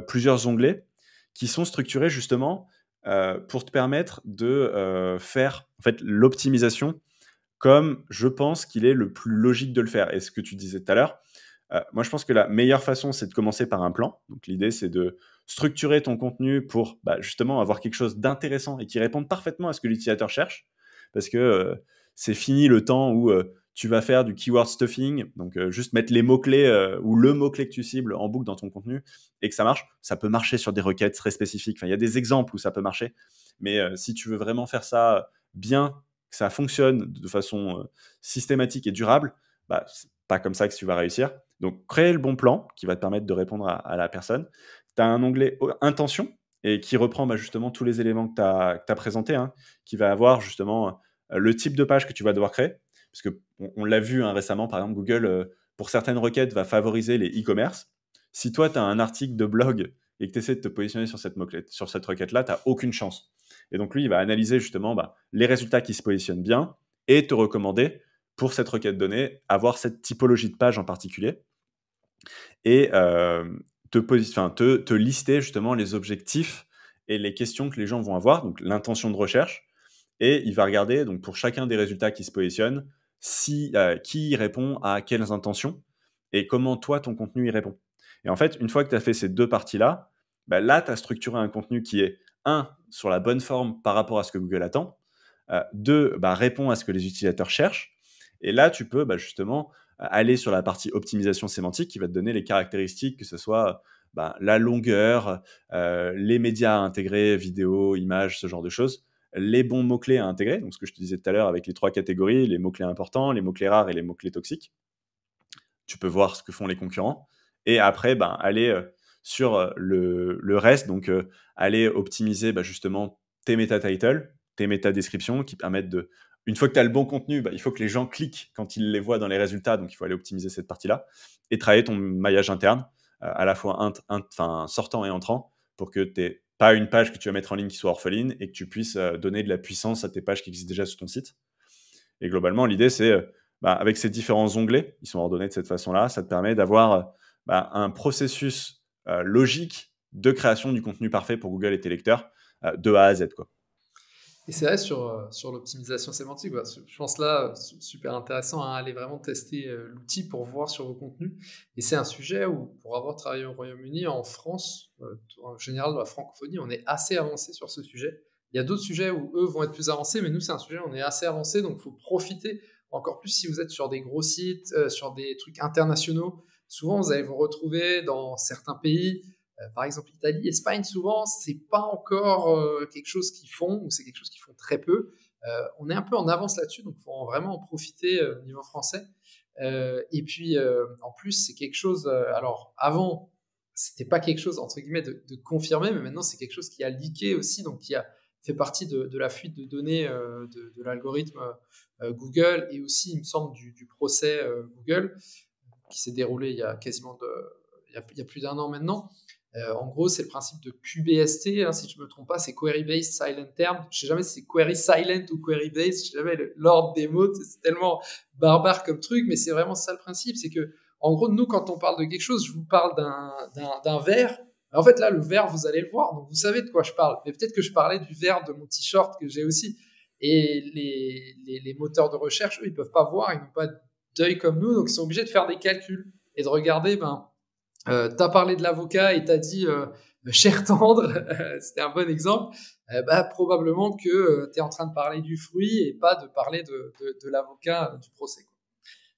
plusieurs onglets qui sont structurés justement pour te permettre de faire en fait l'optimisation comme je pense qu'il est le plus logique de le faire. Et ce que tu disais tout à l'heure, moi, je pense que la meilleure façon, c'est de commencer par un plan. Donc, l'idée, c'est de structurer ton contenu pour justement avoir quelque chose d'intéressant et qui réponde parfaitement à ce que l'utilisateur cherche. Parce que c'est fini le temps où tu vas faire du keyword stuffing, donc juste mettre les mots-clés ou le mot-clé que tu cibles en boucle dans ton contenu et que ça marche. Ça peut marcher sur des requêtes très spécifiques. Il y a des exemples où ça peut marcher. Mais si tu veux vraiment faire ça bien, que ça fonctionne de façon systématique et durable, c'est pas comme ça que tu vas réussir. Donc, créer le bon plan qui va te permettre de répondre à la personne. tu as un onglet intention et qui reprend justement tous les éléments que tu as présentés, hein, qui va avoir justement le type de page que tu vas devoir créer. Parce qu'on l'a vu récemment, par exemple, Google, pour certaines requêtes, va favoriser les e-commerce. Si toi, tu as un article de blog et que tu essaies de te positionner sur cette requête-là, tu n'as aucune chance. Et donc, lui, il va analyser justement les résultats qui se positionnent bien et te recommander, pour cette requête donnée, avoir cette typologie de page en particulier et te lister justement les objectifs et les questions que les gens vont avoir, donc l'intention de recherche. Et il va regarder, donc pour chacun des résultats qui se positionnent, qui répond à quelles intentions et comment toi, ton contenu y répond. Et en fait, une fois que tu as fait ces deux parties-là, là, tu as structuré un contenu qui est, 1, sur la bonne forme par rapport à ce que Google attend, 2, répond à ce que les utilisateurs cherchent. Et là, tu peux justement aller sur la partie optimisation sémantique qui va te donner les caractéristiques, que ce soit la longueur, les médias à intégrer, vidéo, images, ce genre de choses, les bons mots-clés à intégrer, donc ce que je te disais tout à l'heure avec les 3 catégories, les mots-clés importants, les mots-clés rares et les mots-clés toxiques. Tu peux voir ce que font les concurrents. Et après, aller sur le reste, donc aller optimiser justement tes méta-titles, tes méta-descriptions qui permettent de... Une fois que tu as le bon contenu, il faut que les gens cliquent quand ils les voient dans les résultats, donc il faut aller optimiser cette partie-là et travailler ton maillage interne, à la fois sortant et entrant, pour que tu n'aies pas une page que tu vas mettre en ligne qui soit orpheline et que tu puisses donner de la puissance à tes pages qui existent déjà sur ton site. Et globalement, l'idée, c'est, avec ces différents onglets, ils sont ordonnés de cette façon-là, ça te permet d'avoir un processus logique de création du contenu parfait pour Google et tes lecteurs, de A à Z, quoi.
Et c'est vrai, sur l'optimisation sémantique, je pense là, super intéressant à aller vraiment tester l'outil pour voir sur vos contenus. Et c'est un sujet où, pour avoir travaillé au Royaume-Uni, en France, en général dans la francophonie, on est assez avancé sur ce sujet. Il y a d'autres sujets où eux vont être plus avancés, mais nous, c'est un sujet où on est assez avancé, donc il faut profiter encore plus si vous êtes sur des gros sites, sur des trucs internationaux. Souvent, vous allez vous retrouver dans certains pays, par exemple Italie, Espagne, souvent, c'est pas encore quelque chose qu'ils font, ou c'est quelque chose qu'ils font très peu. On est un peu en avance là-dessus, donc il faut vraiment en profiter au niveau français. Et puis, en plus, c'est quelque chose... alors, avant, c'était pas quelque chose, entre guillemets, de confirmé, mais maintenant, c'est quelque chose qui a leaké aussi, donc qui a fait partie de la fuite de données de l'algorithme Google, et aussi, il me semble, du procès Google, qui s'est déroulé il y a quasiment il y a plus d'1 an maintenant. En gros, c'est le principe de QBST, hein, si je ne me trompe pas, c'est Query Based Silent Term. Je ne sais jamais si c'est Query Silent ou Query Based, je ne sais jamais l'ordre des mots, c'est tellement barbare comme truc, mais c'est vraiment ça le principe, c'est que, en gros, nous, quand on parle de quelque chose, je vous parle d'un verre. En fait, là, le verre, vous allez le voir, donc vous savez de quoi je parle. Mais peut-être que je parlais du verre de mon t-shirt que j'ai aussi. Et les moteurs de recherche, eux, ils ne peuvent pas voir, ils n'ont pas d'œil comme nous, donc ils sont obligés de faire des calculs et de regarder, t'as parlé de l'avocat et t'as dit cher tendre, c'était un bon exemple, probablement que t'es en train de parler du fruit et pas de parler de l'avocat du procès, quoi.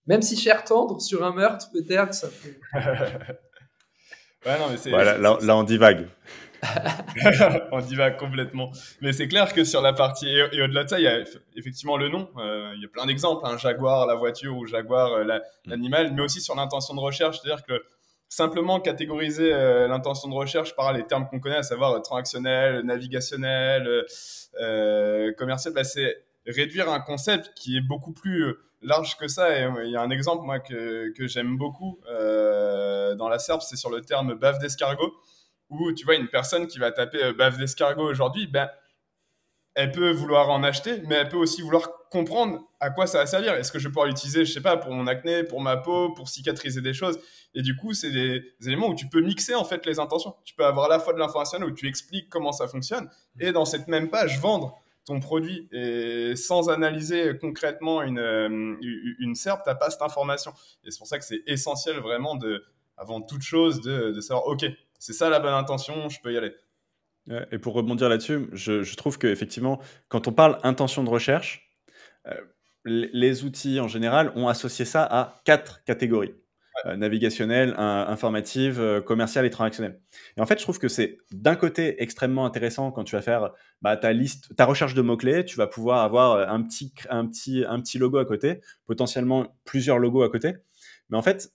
Même si cher tendre sur un meurtre, peut-être, ça peut...
Ouais, non, mais c'est...
Voilà, là, on divague.
On divague complètement. Mais c'est clair que sur la partie... Et au-delà de ça, il y a effectivement le nom. Il y a plein d'exemples, hein, Jaguar, la voiture, ou Jaguar, l'animal, mais aussi sur l'intention de recherche, c'est-à-dire que simplement catégoriser l'intention de recherche par les termes qu'on connaît, à savoir transactionnel, navigationnel, commercial, c'est réduire un concept qui est beaucoup plus large que ça. Et il y a un exemple, moi, que j'aime beaucoup dans la SERP, c'est sur le terme bave d'escargot, où tu vois une personne qui va taper bave d'escargot aujourd'hui, elle peut vouloir en acheter, mais elle peut aussi vouloir comprendre à quoi ça va servir. Est-ce que je vais pouvoir l'utiliser, je sais pas, pour mon acné, pour ma peau, pour cicatriser des choses. Et du coup, c'est des éléments où tu peux mixer en fait les intentions. Tu peux avoir à la fois de l'information où tu expliques comment ça fonctionne, et dans cette même page, vendre ton produit. Et sans analyser concrètement une SERP, tu n'as pas cette information. Et c'est pour ça que c'est essentiel vraiment, avant toute chose, de savoir, OK, c'est ça la bonne intention, je peux y aller.
Et pour rebondir là-dessus, je trouve qu'effectivement, quand on parle intention de recherche, les outils en général ont associé ça à 4 catégories. Navigationnelle, informative, commerciale et transactionnelle. Et en fait, je trouve que c'est d'un côté extrêmement intéressant quand tu vas faire ta recherche de mots-clés, tu vas pouvoir avoir un petit logo à côté, potentiellement plusieurs logos à côté. Mais en fait,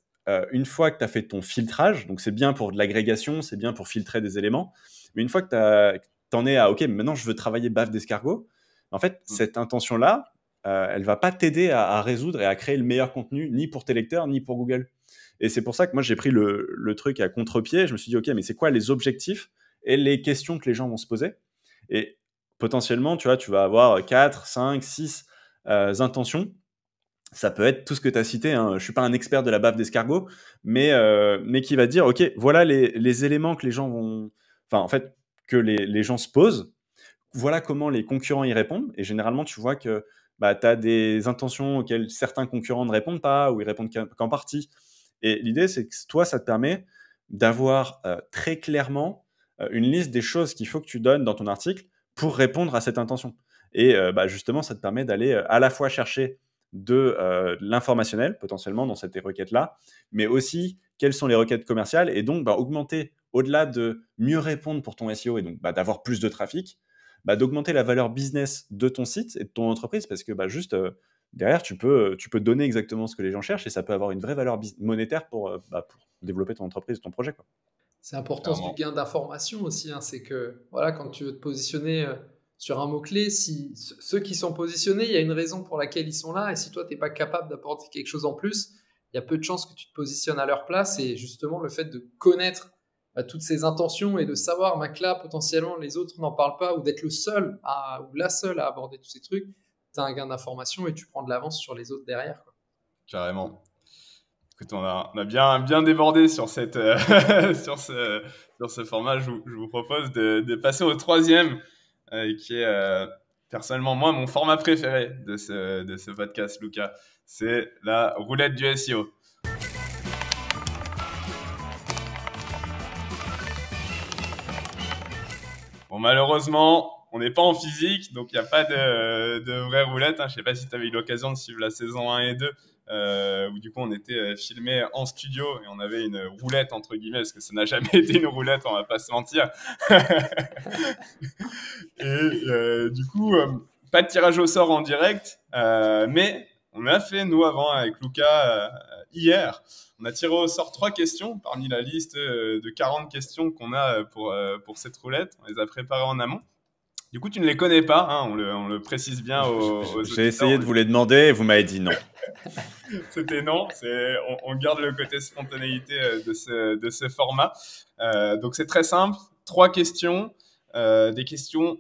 une fois que tu as fait ton filtrage, donc c'est bien pour de l'agrégation, c'est bien pour filtrer des éléments, mais une fois que tu en es à « Ok, maintenant je veux travailler baffe d'escargot », en fait, cette intention-là, elle va pas t'aider à résoudre et à créer le meilleur contenu, ni pour tes lecteurs, ni pour Google. Et c'est pour ça que moi, j'ai pris le truc à contre-pied. Je me suis dit « Ok, mais c'est quoi les objectifs et les questions que les gens vont se poser ?» Et potentiellement, tu vois, tu vas avoir 4, 5, 6 intentions. Ça peut être tout ce que tu as cité, hein. Je ne suis pas un expert de la baffe d'escargot, mais qui va dire « Ok, voilà les éléments que les gens vont… » Enfin, en fait, que les gens se posent. Voilà comment les concurrents y répondent. Et généralement, tu vois que tu as des intentions auxquelles certains concurrents ne répondent pas ou ils répondent qu'en partie. Et l'idée, c'est que toi, ça te permet d'avoir très clairement une liste des choses qu'il faut que tu donnes dans ton article pour répondre à cette intention. Et justement, ça te permet d'aller à la fois chercher de l'informationnel, potentiellement, dans cette requête-là, mais aussi quelles sont les requêtes commerciales, et donc augmenter, au-delà de mieux répondre pour ton SEO, et donc d'avoir plus de trafic, d'augmenter la valeur business de ton site et de ton entreprise, parce que juste derrière, tu peux donner exactement ce que les gens cherchent, et ça peut avoir une vraie valeur monétaire pour développer ton entreprise, ton projet, quoi.
C'est l'importance du gain d'information aussi, hein. C'est que voilà, quand tu veux te positionner sur un mot-clé, si ceux qui sont positionnés, il y a une raison pour laquelle ils sont là, et si toi, tu n'es pas capable d'apporter quelque chose en plus, il y a peu de chances que tu te positionnes à leur place. Et justement, le fait de connaître toutes ces intentions et de savoir que là, potentiellement, les autres n'en parlent pas, ou d'être le seul ou la seule à aborder tous ces trucs, tu as un gain d'information et tu prends de l'avance sur les autres derrière, quoi.
Carrément. Écoute, on a bien débordé sur cette sur ce format. Je vous propose de passer au troisième, qui est personnellement moi mon format préféré de ce podcast, Lucas. C'est la roulette du SEO. Bon, malheureusement, on n'est pas en physique, donc il n'y a pas de vraie roulette, hein. Je ne sais pas si tu avais eu l'occasion de suivre la saison 1 et 2, où du coup on était filmé en studio et on avait une roulette entre guillemets, parce que ça n'a jamais été une roulette, on va pas se mentir. Et du coup, pas de tirage au sort en direct, mais on a fait, nous, avant, avec Lucas, hier, on a tiré au sort 3 questions parmi la liste de 40 questions qu'on a pour cette roulette. On les a préparées en amont. Du coup, tu ne les connais pas, hein, on le précise bien aux auditeurs.
J'ai essayé de vous les demander et vous m'avez dit non.
C'était non, on garde le côté spontanéité de ce format. Donc, c'est très simple. 3 questions, des questions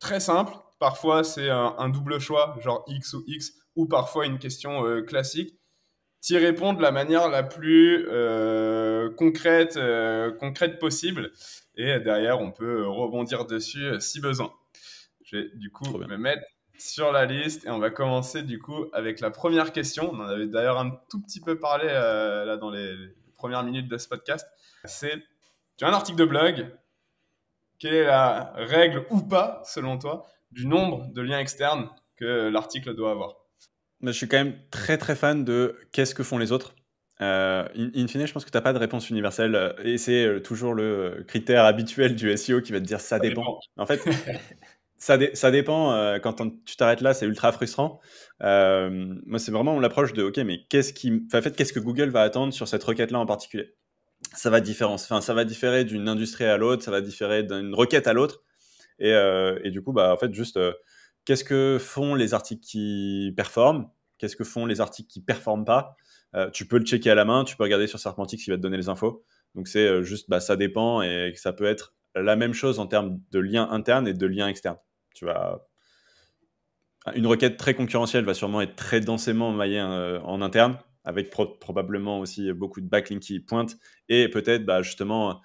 très simples. Parfois, c'est un double choix, genre X ou X, ou parfois une question classique. T'y réponds de la manière la plus concrète possible. Et derrière, on peut rebondir dessus si besoin. Je vais du coup me mettre sur la liste et on va commencer du coup avec la première question. On en avait d'ailleurs un tout petit peu parlé là dans les premières minutes de ce podcast. C'est, tu as un article de blog. Quelle est la règle ou pas, selon toi, du nombre de liens externes que l'article doit avoir?
Je suis quand même très très fan de qu'est-ce que font les autres. In fine, je pense que tu n'as pas de réponse universelle, et c'est toujours le critère habituel du SEO qui va te dire ça dépend. En fait, ça dépend. Quand tu t'arrêtes là, c'est ultra frustrant. Moi, c'est vraiment l'approche de ok, mais qu'est-ce que Google va attendre sur cette requête-là en particulier? Ça va différer d'une industrie à l'autre, ça va différer d'une requête à l'autre. Et du coup, en fait, juste qu'est-ce que font les articles qui performent? Qu'est-ce que font les articles qui performent pas? Tu peux le checker à la main, tu peux regarder sur Searchmantic qui va te donner les infos. Donc c'est juste, ça dépend, et ça peut être la même chose en termes de liens internes et de liens externes. Une requête très concurrentielle va sûrement être très densément maillée en interne, avec probablement aussi beaucoup de backlinks qui pointent. Et peut-être, justement,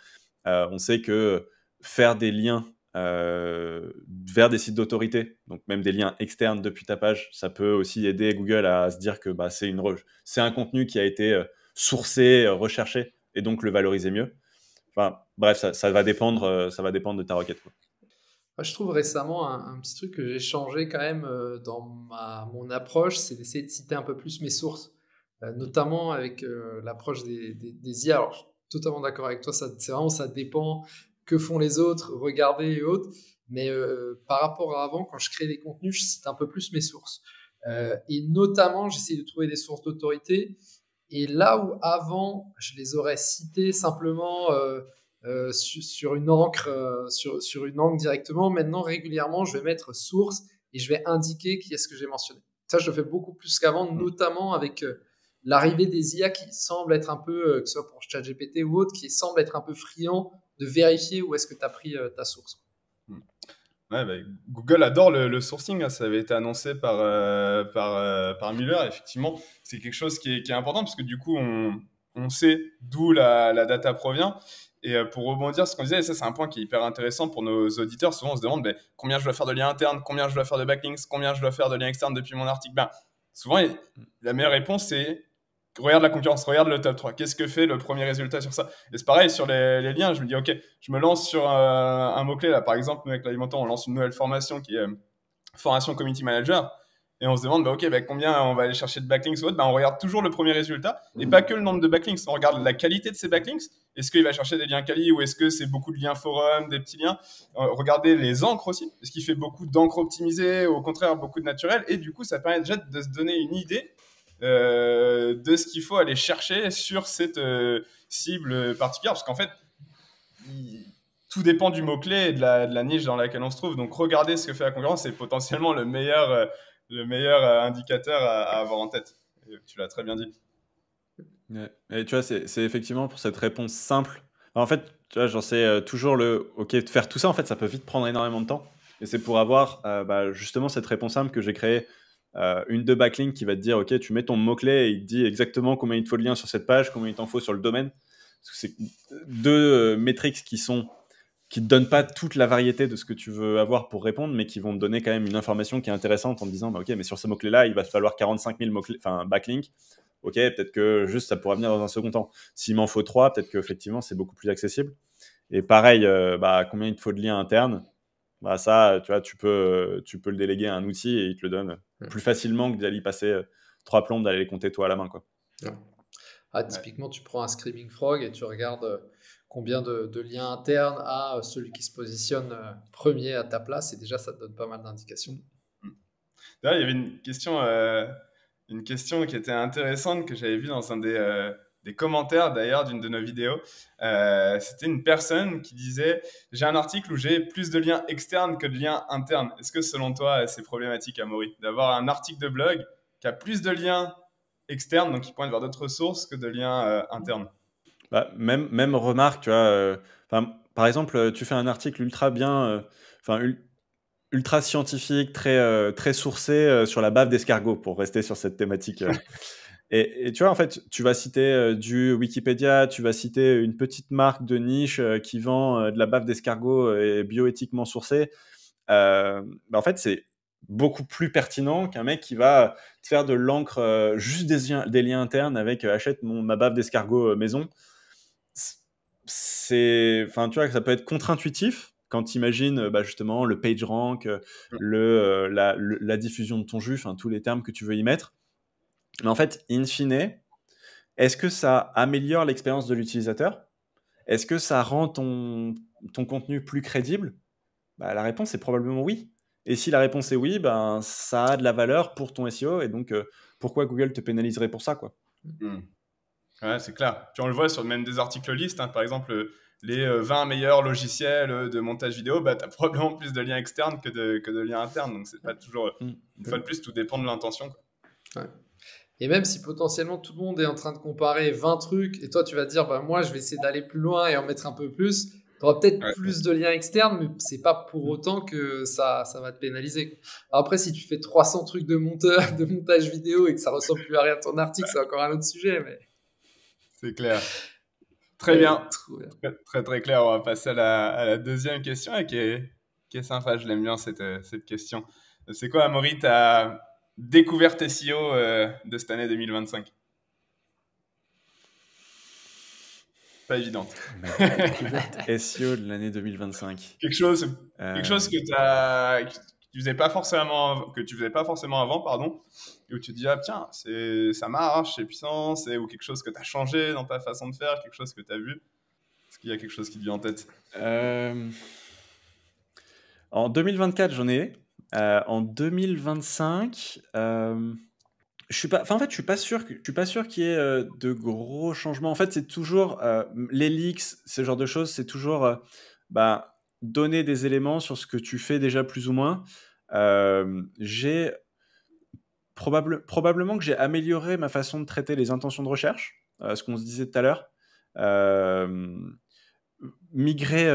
on sait que faire des liens vers des sites d'autorité, donc même des liens externes depuis ta page, ça peut aussi aider Google à se dire que c'est un contenu qui a été sourcé, recherché, et donc le valoriser mieux. Enfin, bref, ça va dépendre de ta requête, quoi.
Moi, je trouve récemment un petit truc que j'ai changé quand même dans mon approche, c'est d'essayer de citer un peu plus mes sources, notamment avec l'approche des IA. Alors, je suis totalement d'accord avec toi, c'est vraiment ça dépend, que font les autres, regarder et autres. Mais par rapport à avant, quand je crée des contenus, je cite un peu plus mes sources. Et notamment, j'essaie de trouver des sources d'autorité. Et là où avant, je les aurais cités simplement sur une encre, sur une encre directement, maintenant régulièrement, je vais mettre source et je vais indiquer qui est-ce que j'ai mentionné. Ça, je le fais beaucoup plus qu'avant, notamment avec l'arrivée des IA qui semblent être un peu, que ce soit pour ChatGPT ou autre, qui semblent être un peu friands de vérifier où est-ce que tu as pris ta source.
Ouais, bah, Google adore le sourcing, hein. Ça avait été annoncé par Mueller. Effectivement, c'est quelque chose qui est important parce que du coup, on sait d'où la data provient. Et pour rebondir sur ce qu'on disait, et ça c'est un point qui est hyper intéressant pour nos auditeurs, souvent on se demande combien je dois faire de liens internes, combien je dois faire de backlinks, combien je dois faire de liens externes depuis mon article. Souvent, la meilleure réponse c'est regarde la concurrence, regarde le top 3. Qu'est-ce que fait le premier résultat sur ça? Et c'est pareil sur les liens. Je me dis, OK, je me lance sur un mot-clé. Là, par exemple, nous, avec l'Alimentant, on lance une nouvelle formation qui est formation Community Manager. Et on se demande, combien on va aller chercher de backlinks ou autre. On regarde toujours le premier résultat et pas que le nombre de backlinks. On regarde la qualité de ces backlinks. Est-ce qu'il va chercher des liens quali ou est-ce que c'est beaucoup de liens forum, des petits liens? Regardez les encres aussi. Est-ce qu'il fait beaucoup d'encres optimisées ou au contraire beaucoup de naturel? Et du coup, ça permet déjà de se donner une idée de ce qu'il faut aller chercher sur cette cible particulière, parce qu'en fait, tout dépend du mot-clé et de la niche dans laquelle on se trouve. Donc, regarder ce que fait la concurrence, c'est potentiellement le meilleur indicateur à avoir en tête. Et tu l'as très bien dit.
Ouais. Et tu vois, c'est effectivement pour cette réponse simple. Alors, en fait, tu vois, j'en sais toujours OK, de faire tout ça, en fait, ça peut vite prendre énormément de temps. Et c'est pour avoir justement cette réponse simple que j'ai créée. Une de backlink qui va te dire, OK, tu mets ton mot-clé et il te dit exactement combien il te faut de liens sur cette page, combien il t'en faut sur le domaine. Parce que c'est deux métriques qui te donnent pas toute la variété de ce que tu veux avoir pour répondre, mais qui vont te donner quand même une information qui est intéressante en te disant, OK, mais sur ces mots-clés-là, il va te falloir 45 000 mots-clés, backlinks. OK, peut-être que juste ça pourra venir dans un second temps. S'il m'en faut 3, peut-être qu'effectivement, c'est beaucoup plus accessible. Et pareil, combien il te faut de liens internes? Ça, tu vois, tu peux le déléguer à un outil et il te le donne plus facilement que d'aller y passer 3 plombes, d'aller les compter toi à la main, quoi.
Typiquement, tu prends un Screaming Frog et tu regardes combien de liens internes a celui qui se positionne premier à ta place, et déjà, ça te donne pas mal d'indications.
D'ailleurs, il y avait une question qui était intéressante que j'avais vue dans un des commentaires d'ailleurs d'une de nos vidéos. C'était une personne qui disait « J'ai un article où j'ai plus de liens externes que de liens internes. » Est-ce que selon toi, c'est problématique, Amaury, d'avoir un article de blog qui a plus de liens externes, donc qui pointent vers d'autres sources, que de liens internes?
Même remarque, tu vois, par exemple, tu fais un article ultra bien, ultra scientifique, très sourcé sur la bave d'escargot, pour rester sur cette thématique. Et tu vois, en fait, tu vas citer du Wikipédia, tu vas citer une petite marque de niche qui vend de la bave d'escargot et bioéthiquement sourcée. En fait, c'est beaucoup plus pertinent qu'un mec qui va te faire de l'encre, juste des liens internes avec achète ma bave d'escargot maison. Tu vois, ça peut être contre-intuitif quand tu imagines justement le PageRank, la diffusion de ton jus, tous les termes que tu veux y mettre. Mais en fait, in fine, est-ce que ça améliore l'expérience de l'utilisateur? Est-ce que ça rend ton contenu plus crédible? La réponse est probablement oui. Et si la réponse est oui, ça a de la valeur pour ton SEO. Et donc, pourquoi Google te pénaliserait pour ça, quoi?
Ouais, c'est clair. Puis on le voit sur même des articles listes, hein. Par exemple, les 20 meilleurs logiciels de montage vidéo, tu as probablement plus de liens externes que de liens internes. Donc, c'est pas toujours... Une fois de plus, tout dépend de l'intention, quoi.
Ouais. Et même si potentiellement tout le monde est en train de comparer 20 trucs et toi tu vas te dire moi je vais essayer d'aller plus loin et en mettre un peu plus, tu auras peut-être plus de liens externes, mais c'est pas pour autant que ça va te pénaliser. Alors après, si tu fais 300 trucs de montage vidéo et que ça ressemble plus à rien de ton article, c'est encore un autre sujet. Mais...
C'est clair. Très bien. Très, très clair. On va passer à la deuxième question qui est sympa. Je l'aime bien cette question. C'est quoi, Amaury, ta découverte SEO de cette année 2025? Pas évidente.
Découverte SEO de l'année 2025.
Quelque chose que tu faisais pas forcément avant, pardon, et où tu te dis tiens, ça marche, c'est puissant, ou quelque chose que tu as changé dans ta façon de faire, quelque chose que tu as vu. Est-ce qu'il y a quelque chose qui te vient en tête?
En 2024, j'en ai. En 2025, je suis pas sûr qu'il y ait de gros changements. En fait, c'est toujours les leaks, ce genre de choses, c'est toujours bah, donner des éléments sur ce que tu fais déjà plus ou moins. J'ai probablement que j'ai amélioré ma façon de traiter les intentions de recherche, ce qu'on se disait tout à l'heure. Euh, Migrer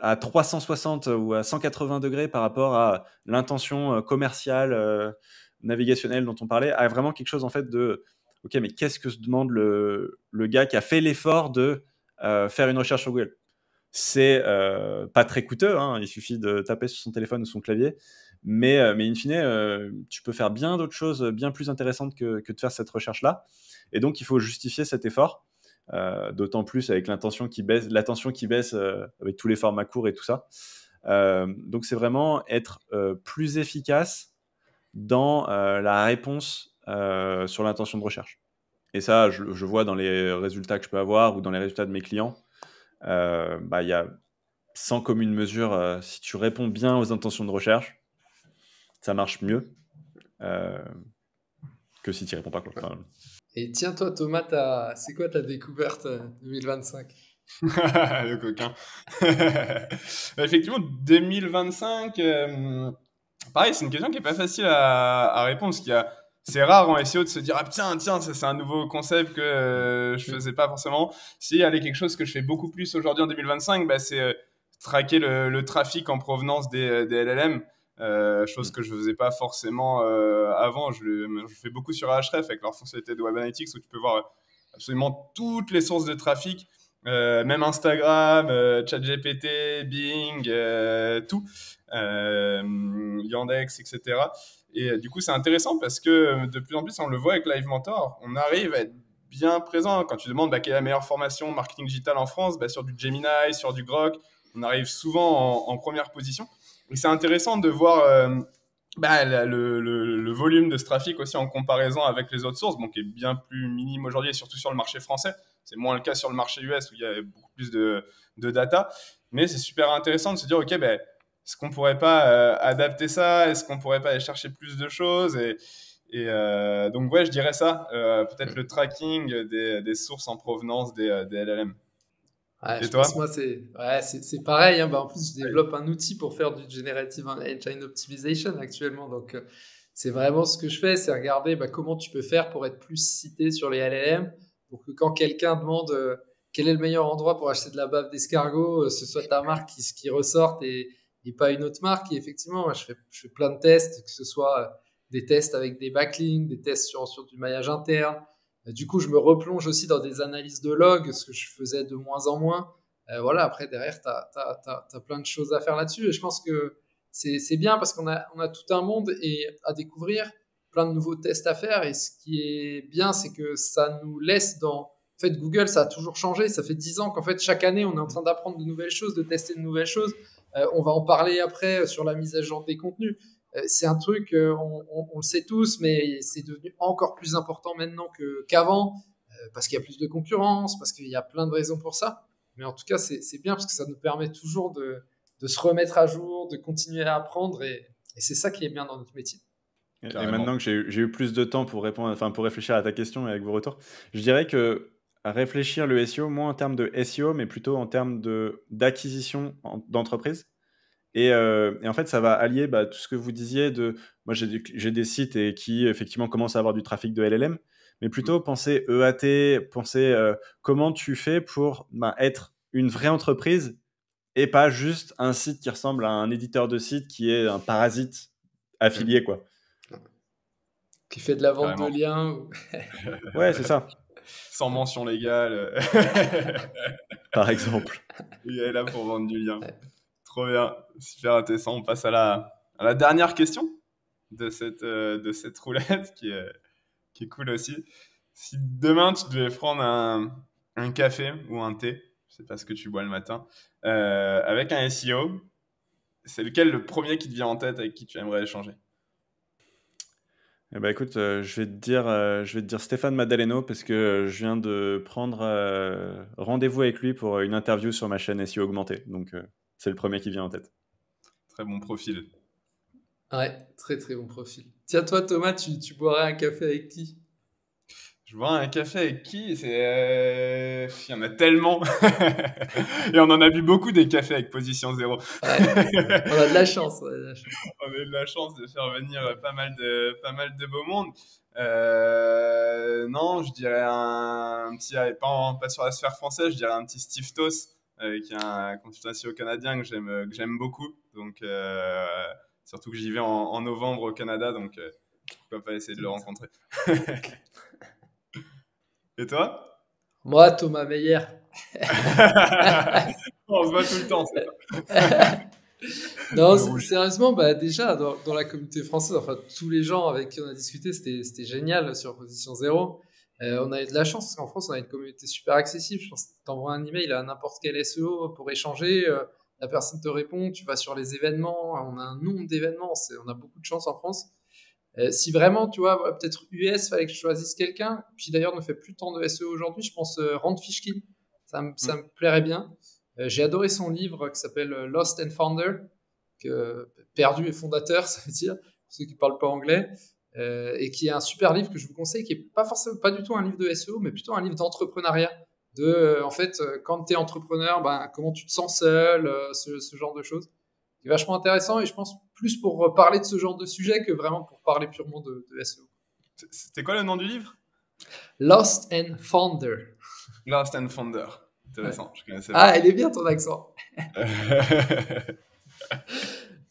à 360 ou à 180 degrés par rapport à l'intention commerciale, navigationnelle dont on parlait, à vraiment quelque chose en fait de ok, mais qu'est-ce que se demande le gars qui a fait l'effort de faire une recherche sur Google? C'est pas très coûteux, hein, il suffit de taper sur son téléphone ou son clavier, mais in fine, tu peux faire bien d'autres choses bien plus intéressantes que de faire cette recherche-là. Et donc, il faut justifier cet effort. D'autant plus avec l'attention qui baisse avec tous les formats courts et tout ça. Donc c'est vraiment être plus efficace dans la réponse sur l'intention de recherche. Et ça, je vois dans les résultats que je peux avoir ou dans les résultats de mes clients. Il y a sans commune mesure, si tu réponds bien aux intentions de recherche, ça marche mieux que si tu n'y réponds pas, quoi. Enfin,
Et tiens, toi, Thomas, c'est quoi ta découverte 2025?
Le coquin. Effectivement, 2025, pareil, c'est une question qui n'est pas facile à répondre, parce c'est rare en SEO de se dire « Ah tiens, ça c'est un nouveau concept que je faisais pas forcément ». S'il y a quelque chose que je fais beaucoup plus aujourd'hui en 2025, c'est traquer le trafic en provenance des LLM. Chose que je faisais pas forcément avant. Je fais beaucoup sur Ahref avec leur fonctionnalité de Web Analytics où tu peux voir absolument toutes les sources de trafic, même Instagram, ChatGPT, Bing, tout, Yandex, etc. Et du coup, c'est intéressant parce que de plus en plus, on le voit avec Live Mentor, on arrive à être bien présent. Quand tu demandes quelle est la meilleure formation marketing digital en France, sur du Gemini, sur du Grok, on arrive souvent en première position. Et c'est intéressant de voir le volume de ce trafic aussi en comparaison avec les autres sources, qui est bien plus minime aujourd'hui, et surtout sur le marché français. C'est moins le cas sur le marché US où il y a beaucoup plus de data. Mais c'est super intéressant de se dire, OK, est-ce qu'on pourrait pas adapter ça? Est-ce qu'on pourrait pas aller chercher plus de choses? Donc, ouais, je dirais ça. Peut-être le tracking des sources en provenance des LLM.
Ouais,
Et
je
toi?
pense, moi, c'est pareil. Hein. En plus, je développe un outil pour faire du Generative Engine Optimization actuellement. Donc, c'est vraiment ce que je fais, c'est regarder comment tu peux faire pour être plus cité sur les LLM. Pour que quand quelqu'un demande quel est le meilleur endroit pour acheter de la bave d'escargot, ce soit ta marque qui ressorte et pas une autre marque. Et effectivement, moi, je fais plein de tests, que ce soit des tests avec des backlinks, des tests sur du maillage interne. Du coup, je me replonge aussi dans des analyses de log, ce que je faisais de moins en moins. Voilà, après, derrière, tu as plein de choses à faire là-dessus. Et je pense que c'est bien parce qu'on a tout un monde à découvrir, plein de nouveaux tests à faire. Et ce qui est bien, c'est que ça nous laisse dans... En fait, Google, ça a toujours changé. Ça fait 10 ans qu'en fait, chaque année, on est en train d'apprendre de nouvelles choses, de tester de nouvelles choses. On va en parler après sur la mise à jour des contenus. C'est un truc, on le sait tous, mais c'est devenu encore plus important maintenant qu'avant, parce qu'il y a plus de concurrence, parce qu'il y a plein de raisons pour ça. Mais en tout cas, c'est bien parce que ça nous permet toujours de se remettre à jour, de continuer à apprendre, et c'est ça qui est bien dans notre métier.
Et maintenant que j'ai eu plus de temps pour réfléchir à ta question et avec vos retours, je dirais que réfléchir le SEO, moins en termes de SEO, mais plutôt en termes d'acquisition d'entreprise. Et en fait, ça va allier tout ce que vous disiez moi, j'ai des sites qui, effectivement, commencent à avoir du trafic de LLM, mais plutôt penser EAT, penser comment tu fais pour être une vraie entreprise et pas juste un site qui ressemble à un éditeur de site qui est un parasite affilié, quoi.
Qui fait de la vente
Carrément.
de liens.
Ouais, c'est ça.
Sans mention légale.
Par exemple.
Il est là pour vendre du lien. Ouais. Trop bien, super intéressant. On passe à la dernière question de cette roulette qui est cool aussi. Si demain tu devais prendre un café ou un thé, je sais pas ce que tu bois le matin, avec un SEO, c'est lequel le premier qui te vient en tête avec qui tu aimerais échanger?
Eh ben écoute, je vais te dire Stéphane Madaleno parce que je viens de prendre rendez-vous avec lui pour une interview sur ma chaîne SEO augmentée. Donc c'est le premier qui vient en tête.
Très bon profil.
Ouais, très très bon profil. Tiens, toi, Thomas, tu boirais un café avec qui?
Je bois un café avec qui? Il y en a tellement. Et on en a vu beaucoup des cafés avec position zéro.
Ouais, on a de la chance.
On a eu de la chance de faire venir pas mal de beau monde. Non, je dirais un petit, pas sur la sphère française, je dirais un petit Steve Toss, qui est un consultant SEO canadien que j'aime beaucoup. Donc, surtout que j'y vais en novembre au Canada, donc pourquoi pas essayer de le rencontrer. Et toi?
Moi, Thomas Meyer.
On se voit tout le temps, c'est ça.
Non,
Le rouge.
sérieusement, déjà, dans la communauté française, enfin, tous les gens avec qui on a discuté, c'était génial sur Position Zéro. On a eu de la chance parce qu'en France, on a une communauté super accessible. Je pense que tu envoies un email à n'importe quel SEO pour échanger. La personne te répond, tu vas sur les événements. On a un nombre d'événements. On a beaucoup de chance en France. Si vraiment, tu vois, peut-être US, fallait que je choisisse quelqu'un. Puis d'ailleurs, ne fait plus tant de SEO aujourd'hui. Je pense Rand Fishkin. Ça me plairait bien. J'ai adoré son livre qui s'appelle Lost and Founder, perdu et fondateur, ça veut dire, pour ceux qui ne parlent pas anglais, et qui est un super livre que je vous conseille, qui n'est pas du tout un livre de SEO, mais plutôt un livre d'entrepreneuriat. En fait, quand tu es entrepreneur, comment tu te sens seul, ce genre de choses. C'est vachement intéressant et je pense plus pour parler de ce genre de sujet que vraiment pour parler purement de SEO.
C'était quoi le nom du livre?
Lost and Founder.
Lost and Founder. Intéressant, ouais. Je connaissais pas.
Ah, elle est bien ton accent.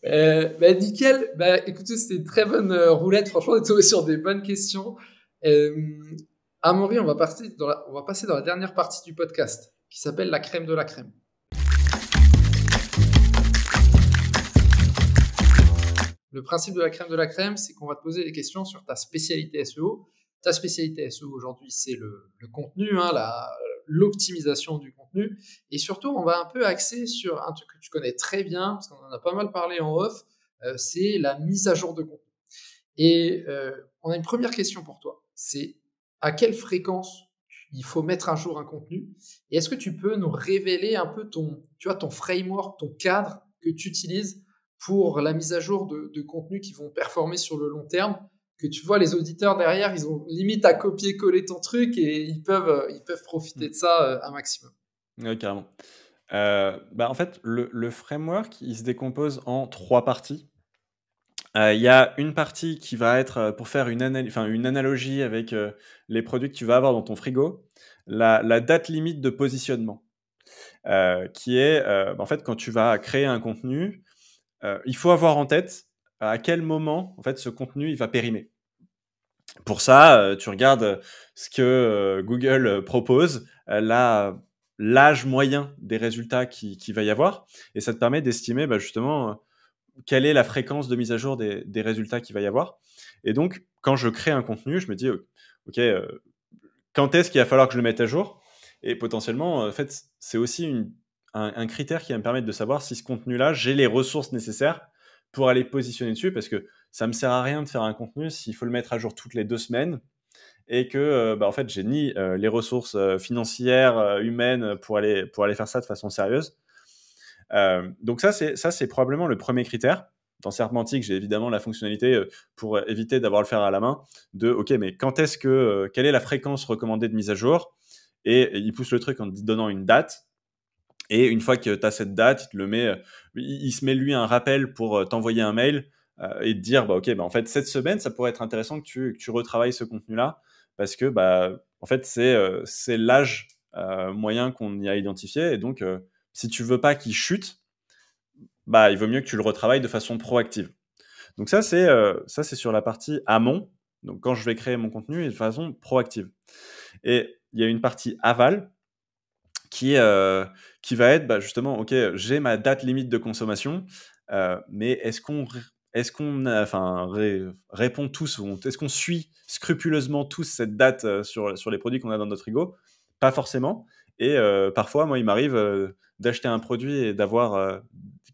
Nickel. Écoutez, c'était une très bonne roulette. Franchement, on est tombé sur des bonnes questions. Amaury, on va passer dans la dernière partie du podcast qui s'appelle la crème de la crème. Le principe de la crème de la crème, c'est qu'on va te poser des questions sur ta spécialité SEO. Ta spécialité SEO aujourd'hui, c'est le contenu, l'optimisation du contenu. Et surtout, on va un peu axer sur un truc que tu connais très bien, parce qu'on en a pas mal parlé en off, c'est la mise à jour de contenu. Et on a une première question pour toi. C'est à quelle fréquence il faut mettre à jour un contenu? Et est-ce que tu peux nous révéler un peu ton framework, ton cadre que tu utilises pour la mise à jour de contenus qui vont performer sur le long terme, que tu vois les auditeurs derrière, ils ont limite à copier-coller ton truc et ils peuvent profiter de ça un maximum.
Oui, carrément. En fait, le framework, il se décompose en 3 parties. Il y a une partie qui va être pour faire une analogie avec les produits que tu vas avoir dans ton frigo, la date limite de positionnement, qui est en fait quand tu vas créer un contenu, il faut avoir en tête à quel moment en fait ce contenu il va périmer. Pour ça, tu regardes ce que Google propose, l'âge moyen des résultats qu'il va y avoir, et ça te permet d'estimer justement quelle est la fréquence de mise à jour des résultats qu'il va y avoir. Et donc, quand je crée un contenu, je me dis, OK, quand est-ce qu'il va falloir que je le mette à jour? Et potentiellement, en fait, c'est aussi un critère qui va me permettre de savoir si ce contenu-là, j'ai les ressources nécessaires pour aller positionner dessus, parce que ça me sert à rien de faire un contenu s'il faut le mettre à jour toutes les 2 semaines et que en fait, j'ai ni les ressources financières, humaines pour aller faire ça de façon sérieuse. Donc ça, c'est probablement le premier critère. Dans Serpmantic, j'ai évidemment la fonctionnalité pour éviter d'avoir à le faire à la main de OK, mais quelle est la fréquence recommandée de mise à jour? Et il pousse le truc en te donnant une date. Et une fois que tu as cette date, il se met lui un rappel pour t'envoyer un mail et te dire OK, en fait, cette semaine, ça pourrait être intéressant que tu retravailles ce contenu-là, parce que en fait, c'est l'âge moyen qu'on y a identifié. Et donc, si tu veux pas qu'il chute, il vaut mieux que tu le retravailles de façon proactive. Donc ça, c'est sur la partie amont. Donc quand je vais créer mon contenu, de façon proactive. Et il y a une partie aval qui va être justement, OK, j'ai ma date limite de consommation, mais est-ce qu'on répond tous, ou est-ce qu'on suit scrupuleusement tous cette date sur les produits qu'on a dans notre frigo? Pas forcément. Et parfois, moi, il m'arrive d'acheter un produit et d'avoir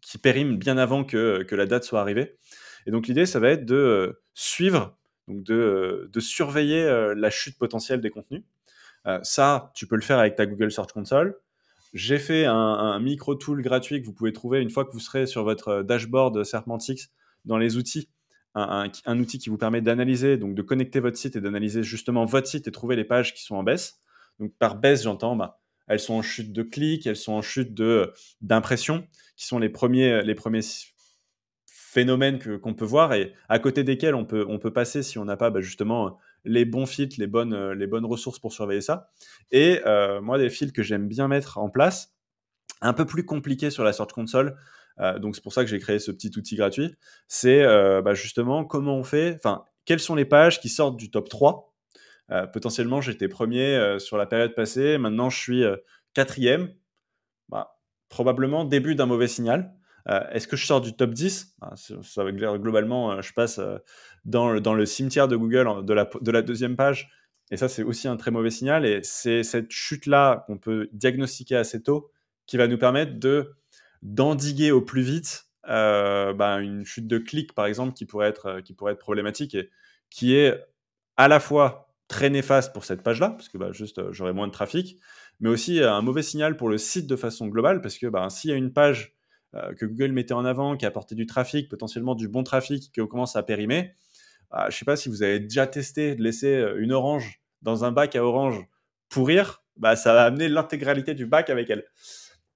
qui périme bien avant que la date soit arrivée. Et donc l'idée, ça va être de suivre, donc de surveiller la chute potentielle des contenus. Ça, tu peux le faire avec ta Google Search Console. J'ai fait un micro-tool gratuit que vous pouvez trouver une fois que vous serez sur votre dashboard Serpmantic dans les outils, un outil qui vous permet d'analyser, donc de connecter votre site et d'analyser justement votre site et trouver les pages qui sont en baisse. Donc par baisse, j'entends, elles sont en chute de clics, elles sont en chute d'impressions, qui sont les premiers phénomènes qu'on peut voir et à côté desquels on peut passer si on n'a pas justement les bons filtres, les bonnes ressources pour surveiller ça. Et moi, des filtres que j'aime bien mettre en place, un peu plus compliqué sur la Search Console, donc c'est pour ça que j'ai créé ce petit outil gratuit, c'est justement comment on fait, quelles sont les pages qui sortent du top 3. Potentiellement, j'étais premier sur la période passée, maintenant je suis quatrième, probablement début d'un mauvais signal. Est-ce que je sors du top 10 ? Ça va globalement, je passe dans le cimetière de Google de la deuxième page, et ça c'est aussi un très mauvais signal, et c'est cette chute-là qu'on peut diagnostiquer assez tôt qui va nous permettre d'endiguer au plus vite une chute de clic, par exemple, qui pourrait être problématique et qui est à la fois très néfaste pour cette page-là, parce que j'aurai moins de trafic, mais aussi un mauvais signal pour le site de façon globale, parce que s'il y a une page que Google mettait en avant, qui apportait du trafic, potentiellement du bon trafic, qui commence à périmer, je ne sais pas si vous avez déjà testé de laisser une orange dans un bac à orange pourrir, ça va amener l'intégralité du bac avec elle.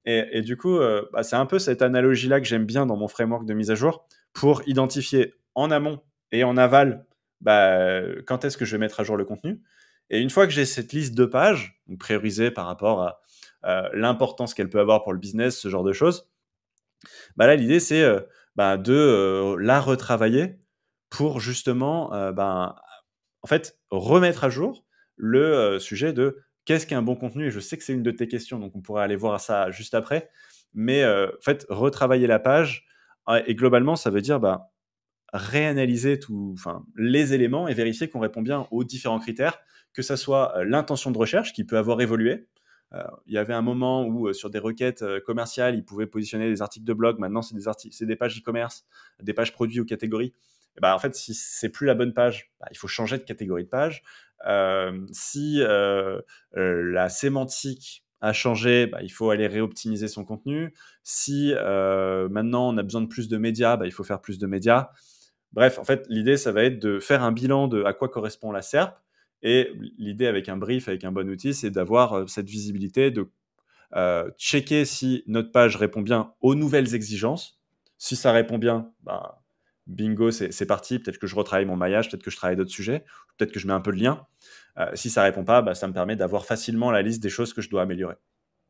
Et du coup, c'est un peu cette analogie-là que j'aime bien dans mon framework de mise à jour pour identifier en amont et en aval quand est-ce que je vais mettre à jour le contenu. Et une fois que j'ai cette liste de pages, donc priorisée par rapport à l'importance qu'elle peut avoir pour le business, ce genre de choses, là, l'idée, c'est de la retravailler pour justement en fait, remettre à jour le sujet de qu'est-ce qu'un bon contenu. Et je sais que c'est une de tes questions, donc on pourrait aller voir ça juste après. Mais en fait, retravailler la page, et globalement, ça veut dire réanalyser les éléments et vérifier qu'on répond bien aux différents critères, que ça soit l'intention de recherche qui peut avoir évolué. Il y avait un moment où sur des requêtes commerciales, ils pouvaient positionner des articles de blog. Maintenant, c'est des pages e-commerce, des pages produits ou catégories. Et en fait, si c'est plus la bonne page, il faut changer de catégorie de page. Si la sémantique a changé, il faut aller réoptimiser son contenu. Si maintenant on a besoin de plus de médias, il faut faire plus de médias. Bref, en fait, l'idée, ça va être de faire un bilan de à quoi correspond la SERP. Et l'idée avec un brief, avec un bon outil, c'est d'avoir cette visibilité, de checker si notre page répond bien aux nouvelles exigences. Si ça répond bien, bingo, c'est parti. Peut-être que je retravaille mon maillage, peut-être que je travaille d'autres sujets, peut-être que je mets un peu de lien. Si ça répond pas, ça me permet d'avoir facilement la liste des choses que je dois améliorer.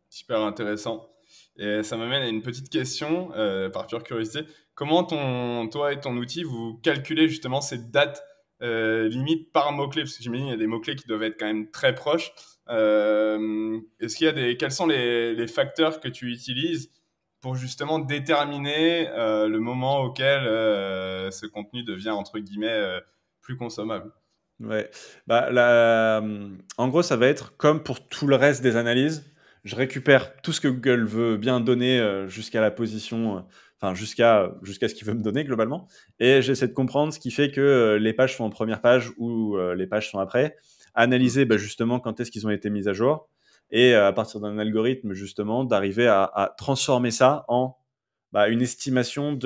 Super intéressant. Et ça m'amène à une petite question, par pure curiosité. Comment toi et ton outil, vous calculez justement cette date limite par mot-clé? Parce que j'imagine qu'il y a des mots-clés qui doivent être quand même très proches. Quels sont les facteurs que tu utilises pour justement déterminer le moment auquel ce contenu devient, entre guillemets, plus consommable?
Ouais. En gros, ça va être comme pour tout le reste des analyses. Je récupère tout ce que Google veut bien donner jusqu'à la position, jusqu'à ce qu'il veut me donner globalement. Et j'essaie de comprendre ce qui fait que les pages sont en première page ou les pages sont après. Analyser justement quand est-ce qu'ils ont été mis à jour. Et à partir d'un algorithme, justement, d'arriver à transformer ça en une estimation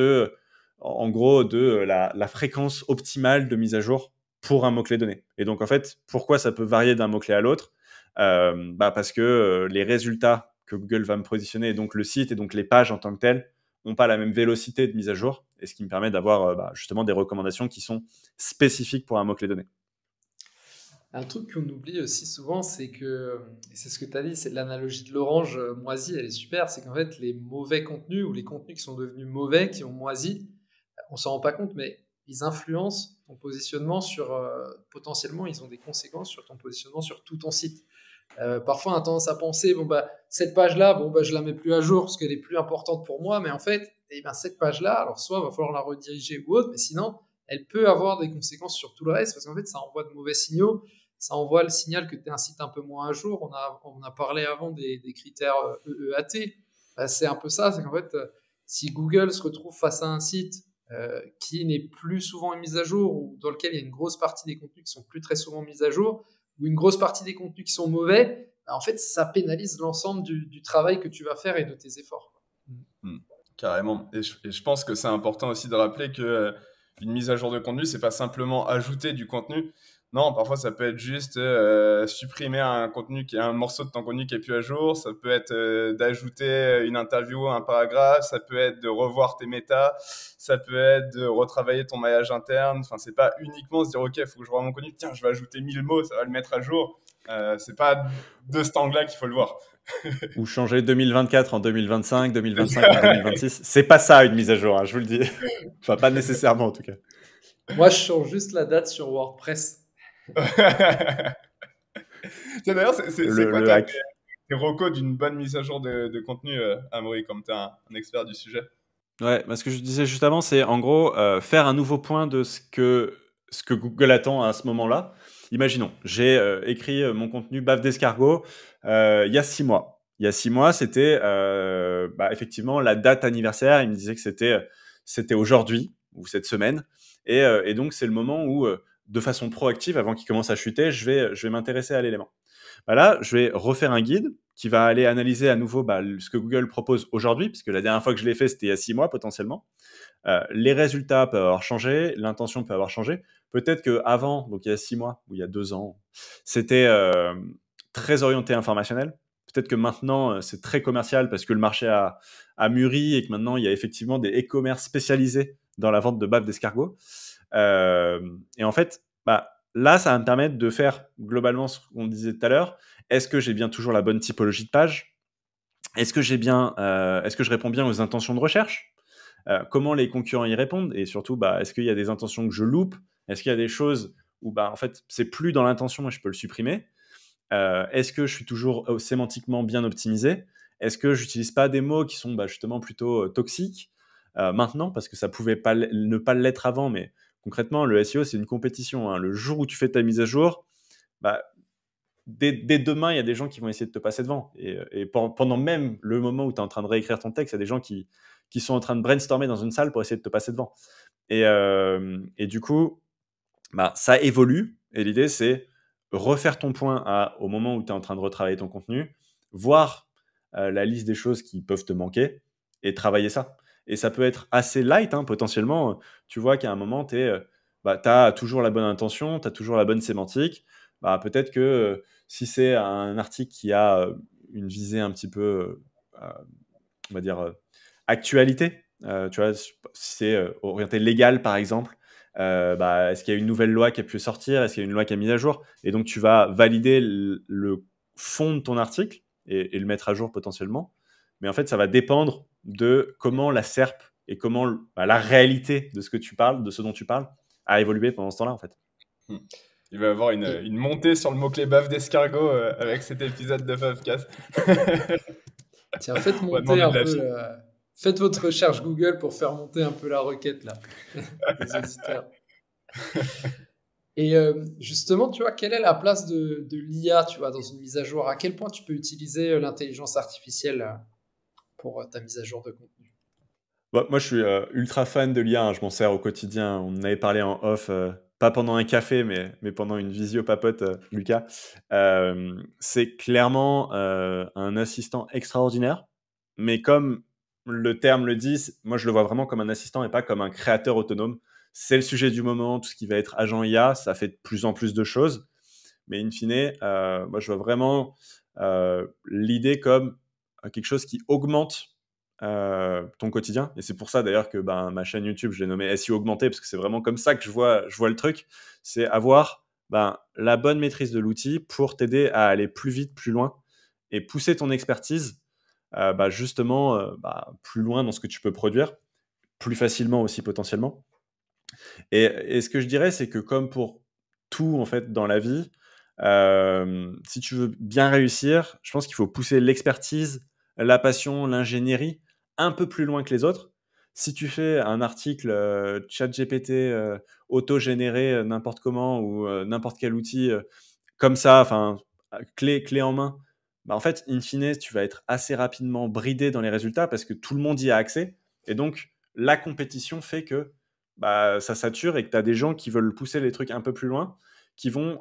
en gros, de la fréquence optimale de mise à jour pour un mot-clé donné. Et donc, en fait, pourquoi ça peut varier d'un mot-clé à l'autre ? Parce que les résultats que Google va me positionner, et donc le site et donc les pages en tant que telles, n'ont pas la même vélocité de mise à jour, et ce qui me permet d'avoir justement des recommandations qui sont spécifiques pour un mot-clé donné.
Un truc qu'on oublie aussi souvent, c'est que, et c'est ce que tu as dit, c'est l'analogie de l'orange moisie, elle est super, c'est qu'en fait, les mauvais contenus ou les contenus qui sont devenus mauvais, qui ont moisi, on s'en rend pas compte, mais ils influencent ton positionnement potentiellement, ils ont des conséquences sur ton positionnement sur tout ton site. Parfois, on a tendance à penser, cette page-là, je la mets plus à jour parce qu'elle est plus importante pour moi, mais en fait, cette page-là, alors soit il va falloir la rediriger ou autre, mais sinon, elle peut avoir des conséquences sur tout le reste parce qu'en fait, ça envoie de mauvais signaux. Ça envoie le signal que tu es un site un peu moins à jour. On a parlé avant des critères EEAT. C'est un peu ça, c'est qu'en fait, si Google se retrouve face à un site qui n'est plus souvent mis à jour ou dans lequel il y a une grosse partie des contenus qui sont plus très souvent mis à jour ou une grosse partie des contenus qui sont mauvais, en fait, ça pénalise l'ensemble du travail que tu vas faire et de tes efforts.
Carrément. Et je pense que c'est important aussi de rappeler que une mise à jour de contenu, c'est pas simplement ajouter du contenu. Non, parfois ça peut être juste supprimer un contenu un morceau de ton contenu qui est plus à jour. Ça peut être d'ajouter une interview, un paragraphe. Ça peut être de revoir tes méta. Ça peut être de retravailler ton maillage interne. Enfin, c'est pas uniquement se dire ok, faut que je revoie mon contenu. Tiens, je vais ajouter 1000 mots, ça va le mettre à jour. C'est pas de cet angle-là qu'il faut le voir.
Ou changer 2024 en 2025, 2025 en 2026. C'est pas ça une mise à jour, hein, je vous le dis. Enfin, pas nécessairement en tout cas.
Moi, je change juste la date sur WordPress.
D'ailleurs, c'est quoi
Le hack.
tes recos d'une bonne mise à jour de contenu, Amaury, comme tu es un expert du sujet?
Ouais, ce que je disais juste avant, c'est en gros faire un nouveau point de ce que Google attend à ce moment-là. Imaginons, j'ai écrit mon contenu baffe d'escargot il y a 6 mois. Il y a 6 mois, c'était effectivement la date anniversaire. Il me disait que c'était aujourd'hui ou cette semaine. Et donc, c'est le moment où, de façon proactive, avant qu'il commence à chuter, je vais m'intéresser à l'élément. Là, je vais refaire un guide qui va aller analyser à nouveau ce que Google propose aujourd'hui, puisque la dernière fois que je l'ai fait, c'était il y a 6 mois potentiellement. Les résultats peuvent avoir changé, l'intention peut avoir changé. Peut-être qu'avant, donc il y a 6 mois ou il y a 2 ans, c'était très orienté informationnel. Peut-être que maintenant, c'est très commercial parce que le marché a mûri et que maintenant, il y a effectivement des e-commerce spécialisés dans la vente de baffe d'escargot. Et en fait, là, ça va me permettre de faire globalement ce qu'on disait tout à l'heure. Est-ce que j'ai bien toujours la bonne typologie de page? Est-ce que je réponds bien aux intentions de recherche? Comment les concurrents y répondent? Et surtout, est-ce qu'il y a des intentions que je loupe? Est-ce qu'il y a des choses où en fait, c'est plus dans l'intention et je peux le supprimer? Est-ce que je suis toujours sémantiquement bien optimisé? Est-ce que j'utilise pas des mots qui sont justement plutôt toxiques maintenant? Parce que ça pouvait pas ne pas l'être avant, mais concrètement, le SEO, c'est une compétition, hein. Le jour où tu fais ta mise à jour, dès demain, il y a des gens qui vont essayer de te passer devant. Et pendant même le moment où tu es en train de réécrire ton texte, il y a des gens qui sont en train de brainstormer dans une salle pour essayer de te passer devant. Et du coup, ça évolue. Et l'idée, c'est refaire ton point au moment où tu es en train de retravailler ton contenu, voir la liste des choses qui peuvent te manquer et travailler ça. Et ça peut être assez light, hein, potentiellement. Tu vois qu'à un moment, tu as toujours la bonne intention, tu as toujours la bonne sémantique. Peut-être que si c'est un article qui a une visée un petit peu, on va dire, actualité, tu vois, si c'est orienté légal, par exemple, est-ce qu'il y a une nouvelle loi qui a pu sortir? Est-ce qu'il y a une loi qui a mis à jour? Et donc, tu vas valider le fond de ton article et le mettre à jour potentiellement. Mais en fait, ça va dépendre de comment la SERP et comment la réalité de ce que tu parles, de ce dont tu parles, a évolué pendant ce temps-là, en fait.
Il va y avoir une montée sur le mot-clé baffe d'escargot avec cet épisode de Puffcast.
Tiens, faites monter un peu. Faites votre recherche Google pour faire monter un peu la requête, là, les auditeurs. Et justement, tu vois, quelle est la place de l'IA, tu vois, dans une mise à jour? À quel point tu peux utiliser l'intelligence artificielle pour ta mise à jour de contenu?
Moi, je suis ultra fan de l'IA, hein, je m'en sers au quotidien. On en avait parlé en off, pas pendant un café, mais pendant une visio papote, Lucas. C'est clairement un assistant extraordinaire, mais comme le terme le dit, moi je le vois vraiment comme un assistant et pas comme un créateur autonome. C'est le sujet du moment, tout ce qui va être agent IA, ça fait de plus en plus de choses. Mais in fine, moi je vois vraiment l'idée comme quelque chose qui augmente ton quotidien. Et c'est pour ça d'ailleurs que ma chaîne YouTube, je l'ai nommée SEO augmenté, parce que c'est vraiment comme ça que je vois le truc. C'est avoir la bonne maîtrise de l'outil pour t'aider à aller plus vite, plus loin, et pousser ton expertise justement plus loin dans ce que tu peux produire, plus facilement aussi potentiellement. Et ce que je dirais, c'est que comme pour tout en fait dans la vie, si tu veux bien réussir, je pense qu'il faut pousser l'expertise, la passion, l'ingénierie un peu plus loin que les autres. Si tu fais un article ChatGPT auto-généré n'importe comment ou n'importe quel outil comme ça, enfin clé en main, en fait, in fine, tu vas être assez rapidement bridé dans les résultats parce que tout le monde y a accès. Et donc, la compétition fait que ça sature et que tu as des gens qui veulent pousser les trucs un peu plus loin, qui vont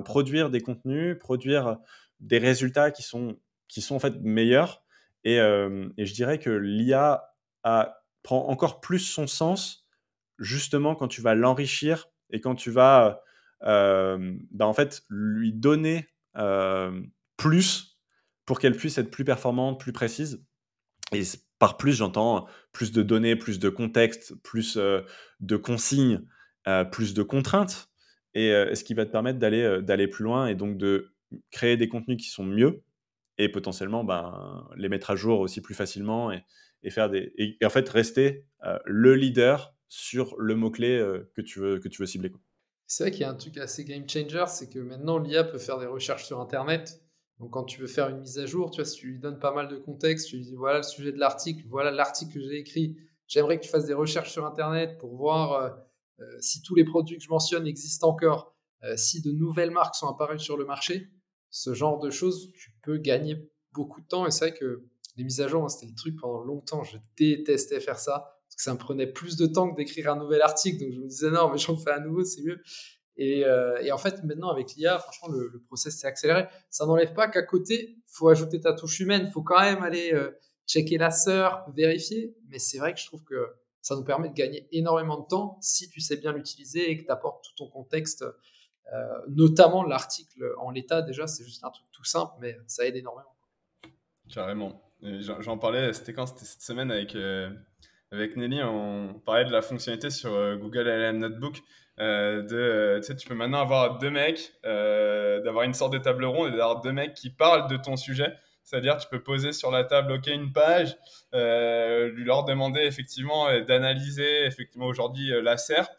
produire des contenus, produire des résultats qui sont en fait meilleurs. Et je dirais que l'IA prend encore plus son sens justement quand tu vas l'enrichir et quand tu vas en fait lui donner plus pour qu'elle puisse être plus performante, plus précise. Et par plus, j'entends plus de données, plus de contexte, plus de consignes, plus de contraintes. Et ce qui va te permettre d'aller plus loin et donc de créer des contenus qui sont mieux et potentiellement les mettre à jour aussi plus facilement et faire et en fait rester le leader sur le mot-clé que tu veux cibler, quoi.
C'est vrai qu'il y a un truc assez game changer, c'est que maintenant l'IA peut faire des recherches sur Internet. Donc quand tu veux faire une mise à jour, tu vois, si tu lui donnes pas mal de contexte, tu lui dis voilà le sujet de l'article, voilà l'article que j'ai écrit, j'aimerais que tu fasses des recherches sur Internet pour voir si tous les produits que je mentionne existent encore, si de nouvelles marques sont apparues sur le marché, ce genre de choses, tu peux gagner beaucoup de temps. Et c'est vrai que les mises à jour, hein, c'était le truc pendant longtemps, je détestais faire ça. Parce que ça me prenait plus de temps que d'écrire un nouvel article. Donc je me disais non, mais j'en fais un nouveau, c'est mieux. Et en fait, maintenant, avec l'IA, franchement, le process s'est accéléré. Ça n'enlève pas qu'à côté, il faut ajouter ta touche humaine. Il faut quand même aller checker la sœur, vérifier. Mais c'est vrai que je trouve que ça nous permet de gagner énormément de temps si tu sais bien l'utiliser et que tu apportes tout ton contexte, notamment l'article en l'état. Déjà, c'est juste un truc tout simple, mais ça aide énormément.
Carrément. J'en parlais, c'était quand? C'était cette semaine avec Nelly, on parlait de la fonctionnalité sur Google LLM Notebook. Tu sais, tu peux maintenant avoir deux mecs, d'avoir une sorte de table ronde et d'avoir deux mecs qui parlent de ton sujet. C'est-à-dire, tu peux poser sur la table, OK, une page, leur demander effectivement d'analyser effectivement aujourd'hui la SERP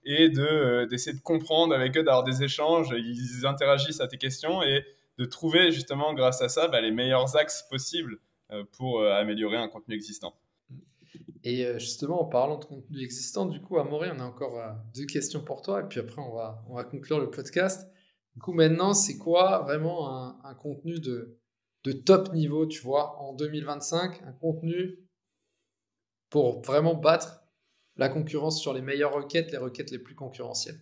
et d'essayer de comprendre avec eux, d'avoir des échanges, ils interagissent à tes questions et de trouver justement grâce à ça les meilleurs axes possibles pour améliorer un contenu existant.
Et justement, en parlant de contenu existant, du coup, Amaury, on a encore 2 questions pour toi, et puis après, on va conclure le podcast. Du coup, maintenant, c'est quoi vraiment un contenu de top niveau, tu vois, en 2025, un contenu pour vraiment battre la concurrence sur les meilleures requêtes, les requêtes les plus concurrentielles?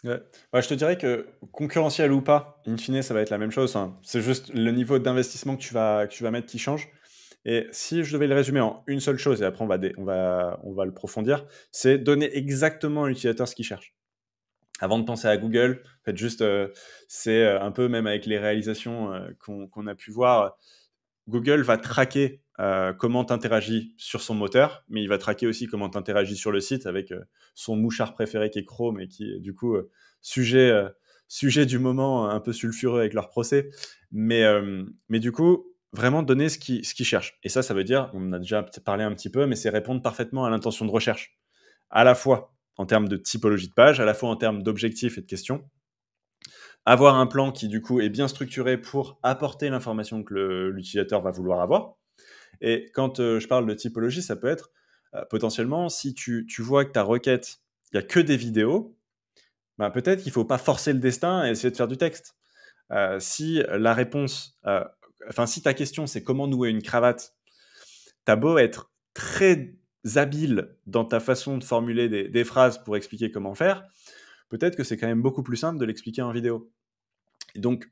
Ouais. Je te dirais que concurrentiel ou pas, in fine, ça va être la même chose, hein. C'est juste le niveau d'investissement que tu vas mettre qui change. Et si je devais le résumer en une seule chose, et après on va le profondir, c'est donner exactement à l'utilisateur ce qu'il cherche. Avant de penser à Google, faites juste, c'est un peu même avec les réalisations qu'on a pu voir, Google va traquer comment tu interagis sur son moteur, mais il va traquer aussi comment tu interagis sur le site avec son mouchard préféré qui est Chrome et qui est du coup sujet du moment un peu sulfureux avec leur procès. Mais du coup, vraiment donner ce qu'ils cherchent. Et ça veut dire, on en a déjà parlé un petit peu, mais c'est répondre parfaitement à l'intention de recherche. À la fois en termes de typologie de page, à la fois en termes d'objectifs et de questions. Avoir un plan qui, du coup, est bien structuré pour apporter l'information que l'utilisateur va vouloir avoir. Et quand je parle de typologie, ça peut être potentiellement, si tu vois que ta requête, il n'y a que des vidéos, peut-être qu'il ne faut pas forcer le destin et essayer de faire du texte. Si la réponse, si ta question, c'est comment nouer une cravate, t'as beau être très habile dans ta façon de formuler des phrases pour expliquer comment faire, peut-être que c'est quand même beaucoup plus simple de l'expliquer en vidéo. Et donc,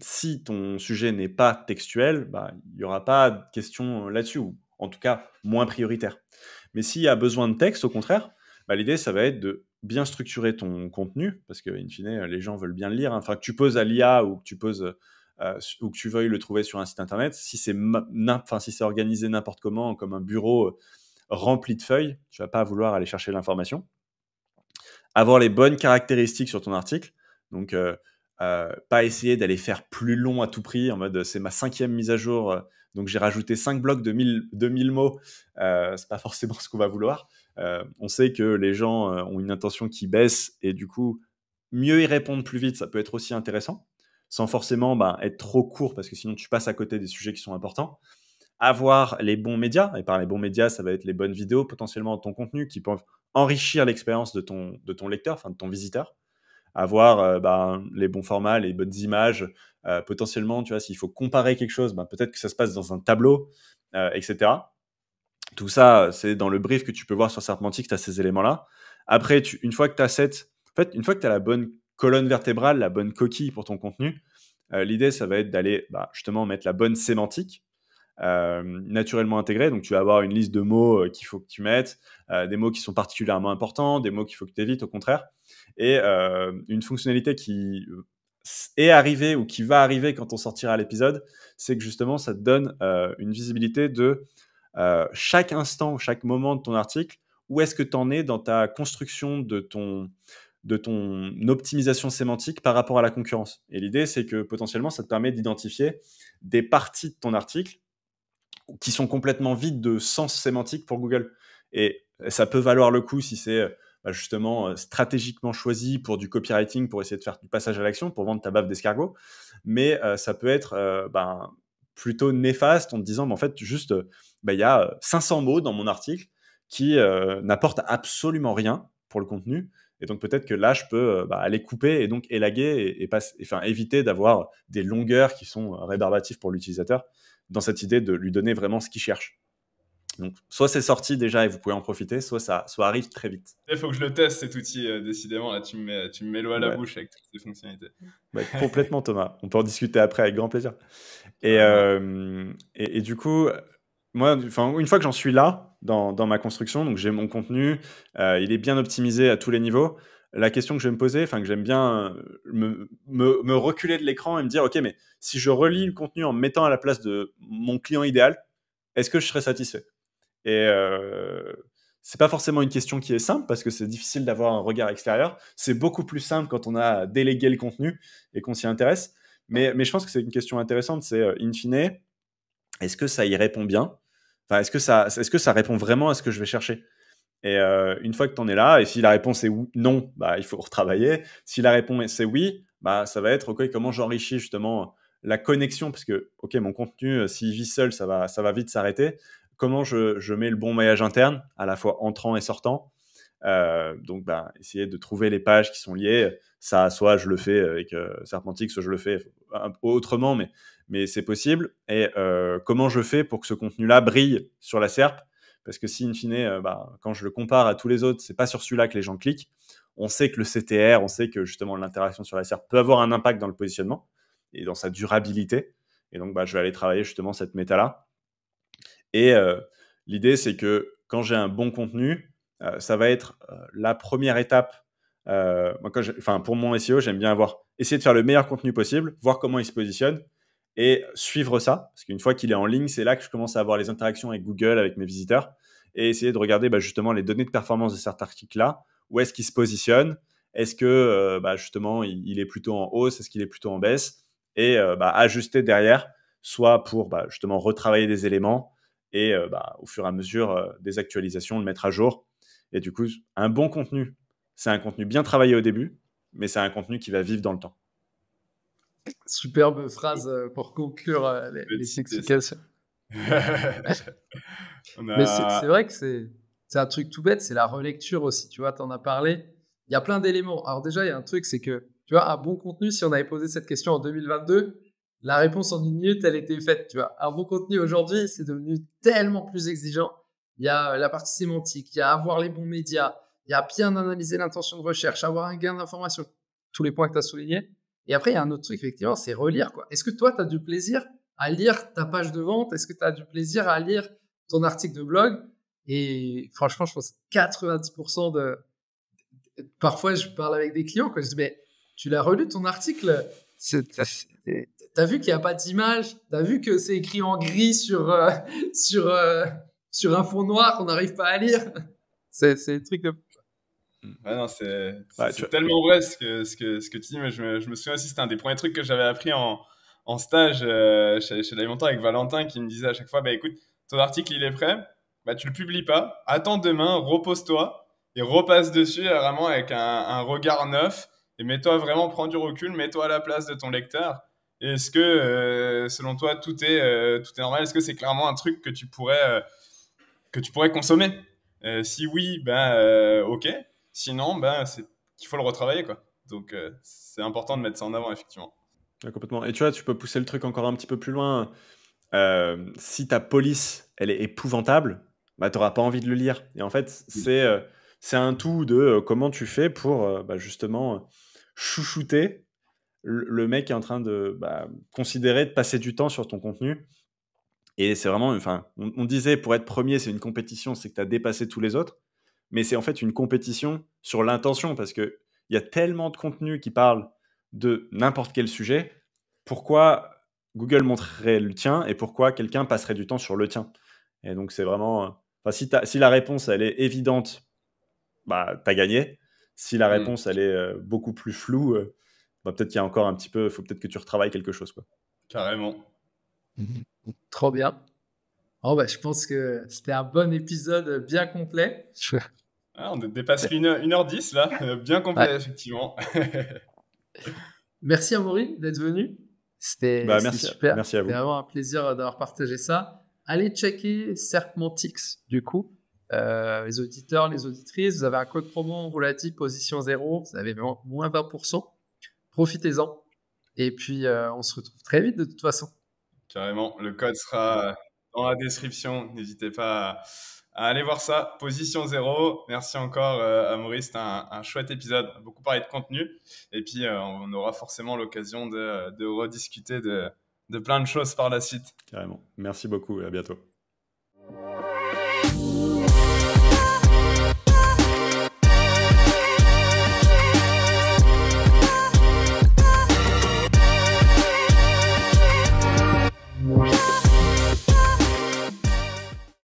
si ton sujet n'est pas textuel, il n'y aura pas de questions là-dessus, ou en tout cas moins prioritaire. Mais s'il y a besoin de texte, au contraire, l'idée, ça va être de bien structurer ton contenu, parce que, in fine, les gens veulent bien le lire. Enfin, que tu poses à l'IA ou que tu poses ou que tu veuilles le trouver sur un site internet, si c'est organisé n'importe comment, comme un bureau rempli de feuilles, tu vas pas vouloir aller chercher l'information. Avoir les bonnes caractéristiques sur ton article, donc pas essayer d'aller faire plus long à tout prix, en mode c'est ma 5e mise à jour, donc j'ai rajouté 5 blocs de 1000 mots, c'est pas forcément ce qu'on va vouloir. On sait que les gens ont une intention qui baisse et du coup, mieux y répondre plus vite, ça peut être aussi intéressant, sans forcément être trop court parce que sinon tu passes à côté des sujets qui sont importants. Avoir les bons médias, et par les bons médias, ça va être les bonnes vidéos potentiellement de ton contenu qui peuvent enrichir l'expérience de ton lecteur, enfin de ton visiteur. Avoir les bons formats, les bonnes images, potentiellement, tu vois, s'il faut comparer quelque chose, peut-être que ça se passe dans un tableau, etc. Tout ça, c'est dans le brief que tu peux voir sur Serpentix, tu as ces éléments-là. Après, une fois que tu as la bonne colonne vertébrale, la bonne coquille pour ton contenu, l'idée, ça va être d'aller justement mettre la bonne sémantique. naturellement intégrés. Donc, tu vas avoir une liste de mots qu'il faut que tu mettes, des mots qui sont particulièrement importants, des mots qu'il faut que tu évites, au contraire. Et une fonctionnalité qui est arrivée ou qui va arriver quand on sortira l'épisode, c'est que justement, ça te donne une visibilité de chaque instant, chaque moment de ton article, où est-ce que tu en es dans ta construction de ton optimisation sémantique par rapport à la concurrence. Et l'idée, c'est que potentiellement, ça te permet d'identifier des parties de ton article qui sont complètement vides de sens sémantique pour Google. Et ça peut valoir le coup si c'est justement stratégiquement choisi pour du copywriting, pour essayer de faire du passage à l'action, pour vendre ta baffe d'escargot. Mais ça peut être plutôt néfaste en te disant, en fait, juste, il y a 500 mots dans mon article qui n'apportent absolument rien pour le contenu. Et donc, peut-être que là, je peux aller couper et donc élaguer et éviter d'avoir des longueurs qui sont rébarbatives pour l'utilisateur, dans cette idée de lui donner vraiment ce qu'il cherche. Donc, soit c'est sorti déjà et vous pouvez en profiter, soit ça arrive très vite.
Il faut que je le teste, cet outil, décidément. Là, tu me mets l'eau à la bouche avec toutes ces fonctionnalités.
Complètement, Thomas. On peut en discuter après avec grand plaisir. Et du coup, moi, une fois que j'en suis là, dans ma construction, donc j'ai mon contenu, il est bien optimisé à tous les niveaux. La question que je vais me poser, que j'aime bien me reculer de l'écran et me dire, OK, mais si je relis le contenu en me mettant à la place de mon client idéal, est-ce que je serais satisfait ? Et c'est pas forcément une question qui est simple parce que c'est difficile d'avoir un regard extérieur. C'est beaucoup plus simple quand on a délégué le contenu et qu'on s'y intéresse. Mais je pense que c'est une question intéressante. C'est in fine, est-ce que ça y répond bien ? Est-ce que ça répond vraiment à ce que je vais chercher ? Et une fois que tu en es là, et si la réponse est non, il faut retravailler. Si la réponse est oui, ça va être OK, comment j'enrichis justement la connexion, parce que OK, mon contenu, s'il vit seul, ça va vite s'arrêter. Comment je mets le bon maillage interne, à la fois entrant et sortant. Donc, essayer de trouver les pages qui sont liées. Ça, soit je le fais avec Serpentic, soit je le fais autrement, mais c'est possible. Et comment je fais pour que ce contenu-là brille sur la SERP ? Parce que si, in fine, quand je le compare à tous les autres, c'est pas sur celui-là que les gens cliquent. On sait que le CTR, on sait que justement l'interaction sur la SERP peut avoir un impact dans le positionnement et dans sa durabilité. Et donc, je vais aller travailler justement cette méta-là. Et l'idée, c'est que quand j'ai un bon contenu, ça va être la première étape. Pour mon SEO, j'aime bien essayer de faire le meilleur contenu possible, voir comment il se positionne et suivre ça. Parce qu'une fois qu'il est en ligne, c'est là que je commence à avoir les interactions avec Google, avec mes visiteurs, et essayer de regarder justement les données de performance de cet article-là. Où est-ce qu'il se positionne ? Est-ce que justement il est plutôt en hausse ? Est-ce qu'il est plutôt en baisse ? Et ajuster derrière, soit pour justement retravailler des éléments, et au fur et à mesure des actualisations, le mettre à jour. Et du coup, un bon contenu, c'est un contenu bien travaillé au début, mais c'est un contenu qui va vivre dans le temps.
Superbe phrase pour conclure les explications. Mais c'est vrai que c'est un truc tout bête, c'est la relecture aussi. Tu vois, tu en as parlé. Il y a plein d'éléments. Alors déjà, il y a un truc, c'est que, tu vois, un bon contenu, si on avait posé cette question en 2022, la réponse en 1 minute, elle était faite. Tu vois, un bon contenu aujourd'hui, c'est devenu tellement plus exigeant. Il y a la partie sémantique, il y a avoir les bons médias, il y a bien analyser l'intention de recherche, avoir un gain d'information, tous les points que tu as soulignés. Et après, il y a un autre truc, effectivement, c'est relire, quoi. Est-ce que toi, tu as du plaisir à lire ta page de vente ? Est-ce que tu as du plaisir à lire ton article de blog ? Et franchement, je pense 90% de... Parfois, je parle avec des clients, quoi. Je dis, mais tu l'as relu ton article ? T'as vu qu'il n'y a pas d'image ? T'as vu que c'est écrit en gris sur un fond noir qu'on n'arrive pas à lire ? C'est des trucs de...
Ouais, non, c'est tellement vrai ce que tu dis. Mais je me souviens aussi, c'était un des premiers trucs que j'avais appris en stage chez l'Alimentant avec Valentin, qui me disait à chaque fois, écoute, ton article il est prêt, tu le publies pas, attends demain, repose-toi et repasse dessus vraiment avec un regard neuf et mets-toi vraiment, prends du recul, mets-toi à la place de ton lecteur. Et est-ce que selon toi tout est normal ? Est-ce que c'est clairement un truc que tu pourrais consommer ? Si oui, ok. Sinon, c'est qu'il faut le retravailler, quoi. Donc, c'est important de mettre ça en avant, effectivement.
Ouais, complètement. Et tu vois, tu peux pousser le truc encore un petit peu plus loin. Si ta police, elle est épouvantable, tu n'auras pas envie de le lire. Et en fait, c'est un tout de comment tu fais pour justement chouchouter le mec qui est en train de considérer de passer du temps sur ton contenu Et c'est vraiment, enfin, on disait pour être premier, c'est une compétition, c'est que tu as dépassé tous les autres. Mais c'est en fait une compétition sur l'intention parce qu'il y a tellement de contenu qui parle de n'importe quel sujet. Pourquoi Google montrerait le tien et pourquoi quelqu'un passerait du temps sur le tien? Et donc, c'est vraiment. Si la réponse, elle est évidente, bah, tu as gagné. Si la réponse, elle est beaucoup plus floue, bah, peut-être qu'il y a encore un petit peu. Il faut peut-être que tu retravailles quelque chose, quoi.
Carrément.
Trop bien. Oh, bah, je pense que c'était un bon épisode bien complet.
On dépasse 1h10 là, bien complet, effectivement.
Merci Amaury d'être venu. C'était super.
Merci à vous.
C'était vraiment un plaisir d'avoir partagé ça. Allez checker Certmontix du coup. Les auditeurs, les auditrices, vous avez un code promo relatif position 0, vous avez moins 20%. Profitez-en. Et puis, on se retrouve très vite de toute façon.
Carrément. Le code sera dans la description. N'hésitez pas à aller voir ça. Position 0. Merci encore, Amaury. C'était un chouette épisode. On a beaucoup parlé de contenu. Et puis, on aura forcément l'occasion de rediscuter de plein de choses par la suite.
Carrément. Merci beaucoup et à bientôt.